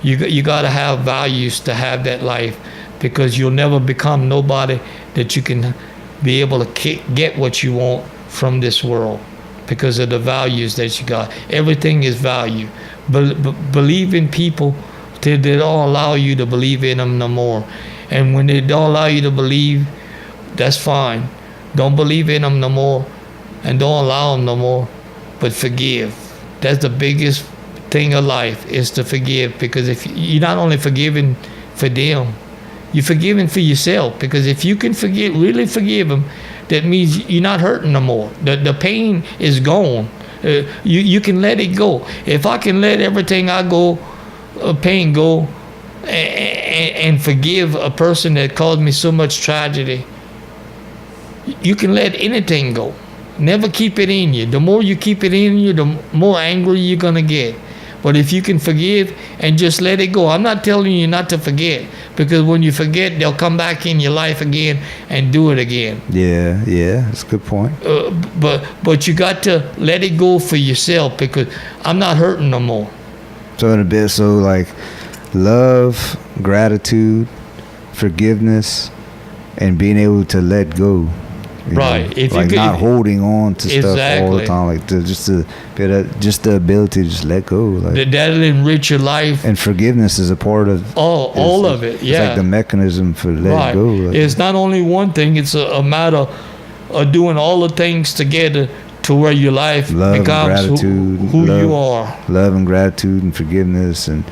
you got to have values to have that life, because you'll never become nobody that you can be able to get what you want from this world because of the values that you got. Everything is value. Believe in people till they don't allow you to believe in them no more. And when they don't allow you to believe, that's fine. Don't believe in them no more, and don't allow them no more, but forgive. That's the biggest thing of life, is to forgive, because if you're not only forgiving for them, you're forgiving for yourself, because if you can really forgive them, that means you're not hurting no more. The pain is gone. You can let it go. If I can let everything pain go, and forgive a person that caused me so much tragedy, you can let anything go. Never keep it in you. The more you keep it in you, the more angry you're going to get. But if you can forgive and just let it go, I'm not telling you not to forget, because when you forget, they'll come back in your life again and do it again. Yeah, that's a good point. But you got to let it go for yourself, because I'm not hurting no more. So in a bit, so like love, gratitude, forgiveness, and being able to let go. Right. If like not holding on to stuff all the time, like just the ability to just let go. Like, that'll enrich your life. And forgiveness is a part of all of it. Yeah. It's like the mechanism for letting go. Like, it's not only one thing. It's a matter of doing all the things together to where your life becomes who you are. Love and gratitude and forgiveness and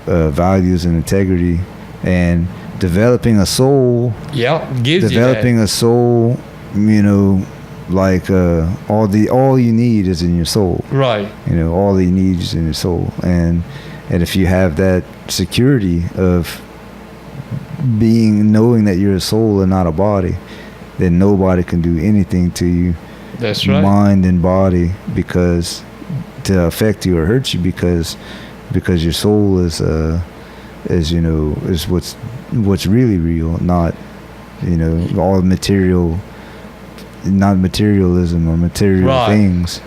values and integrity and developing a soul. Yeah, gives developing you that. A soul. You know, like all you need is in your soul. Right. You know, all you need is in your soul, and if you have that security of knowing that you're a soul and not a body, then nobody can do anything to you. That's right. Mind and body, because to affect you or hurt you, because your soul is what's really real, not all material, not materialism or material Right. things.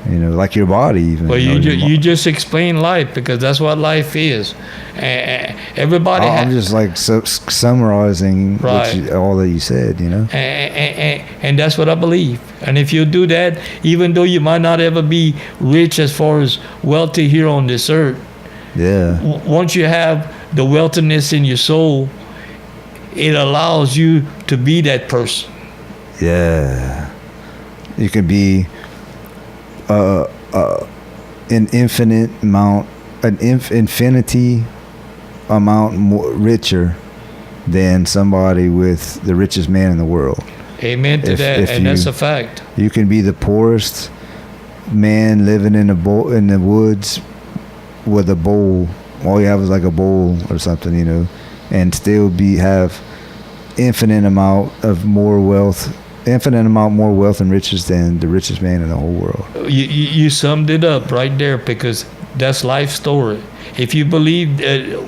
Like your body even. Well, you just explain life, because that's what life is. Everybody. I'm just like summarizing Right. all that you said. And that's what I believe. And if you do that, even though you might not ever be rich as far as wealthy here on this earth, Yeah. once you have the wealthiness in your soul, it allows you to be that person. Yeah. You can be an infinity amount more richer than somebody with the richest man in the world. Amen to that, and that's a fact. You can be the poorest man living in the woods with a bowl. All you have is like a bowl or something, and still have infinite amount more wealth and riches than the richest man in the whole world. You summed it up right there, because that's life story. If you believe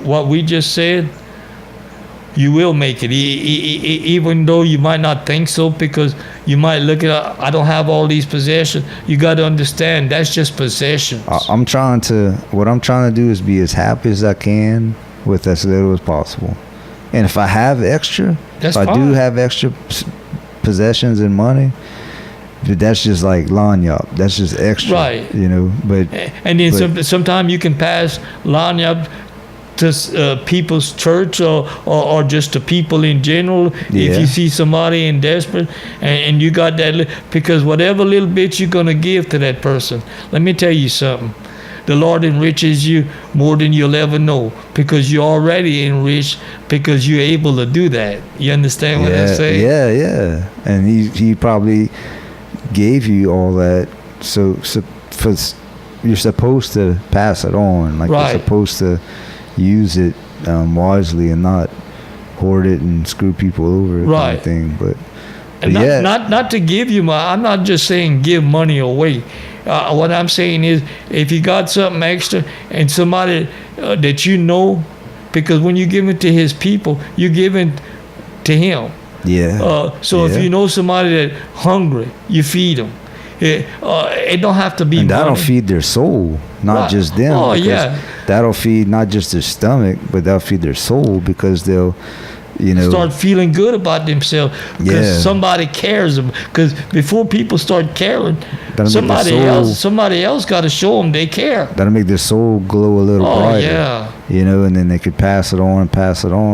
what we just said, you will make it, even though you might not think so, because you might look at, I don't have all these possessions. You got to understand, that's just possessions. What I'm trying to do is be as happy as I can with as little as possible. And if I have extra, That's if I fine. do have extra possessions and money, but that's just like lanyard. That's just extra, Right. But And then sometimes you can pass line to people's church or just to people in general. Yeah. If you see somebody in desperate and you got that, because whatever little bit you're going to give to that person, let me tell you something. The Lord enriches you more than you'll ever know, because you're already enriched, because you're able to do that. You understand what I'm saying? Yeah. And he probably gave you all that, so you're supposed to pass it on. Like Right. You're supposed to use it wisely and not hoard it and screw people over, kind Right. of thing. But And not to give you I'm not just saying give money away. What I'm saying is, if you got something extra and somebody that because when you give it to his people, you give it to him. yeah. So if you know somebody that's hungry, you feed them. It don't have to be And that'll money. feed their soul, not Right. just them. Oh, because yeah. That'll feed not just their stomach, but that'll feed their soul, because they'll, Start feeling good about themselves, because Yeah. somebody cares them. Because before people start caring, That'll make their soul- somebody else got to show them they care. that'll make their soul glow a little Oh brighter. yeah. And then they could pass it on,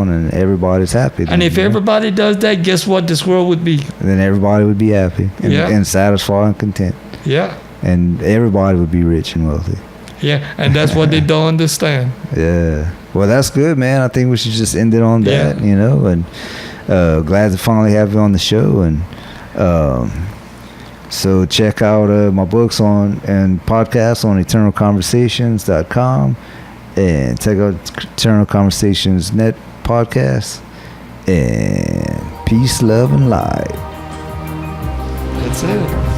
and everybody's happy. And if everybody does that, guess what this world would be? then everybody would be happy and satisfied and content, Yeah. and everybody would be rich and wealthy. Yeah. And that's what they don't understand. Yeah. Well, that's good, man. I think we should just end it on that, Yeah. and glad to finally have you on the show. And so check out my books and podcasts on eternalconversations.com, and check out Eternal Conversations Net podcast. And peace, love, and light. That's it.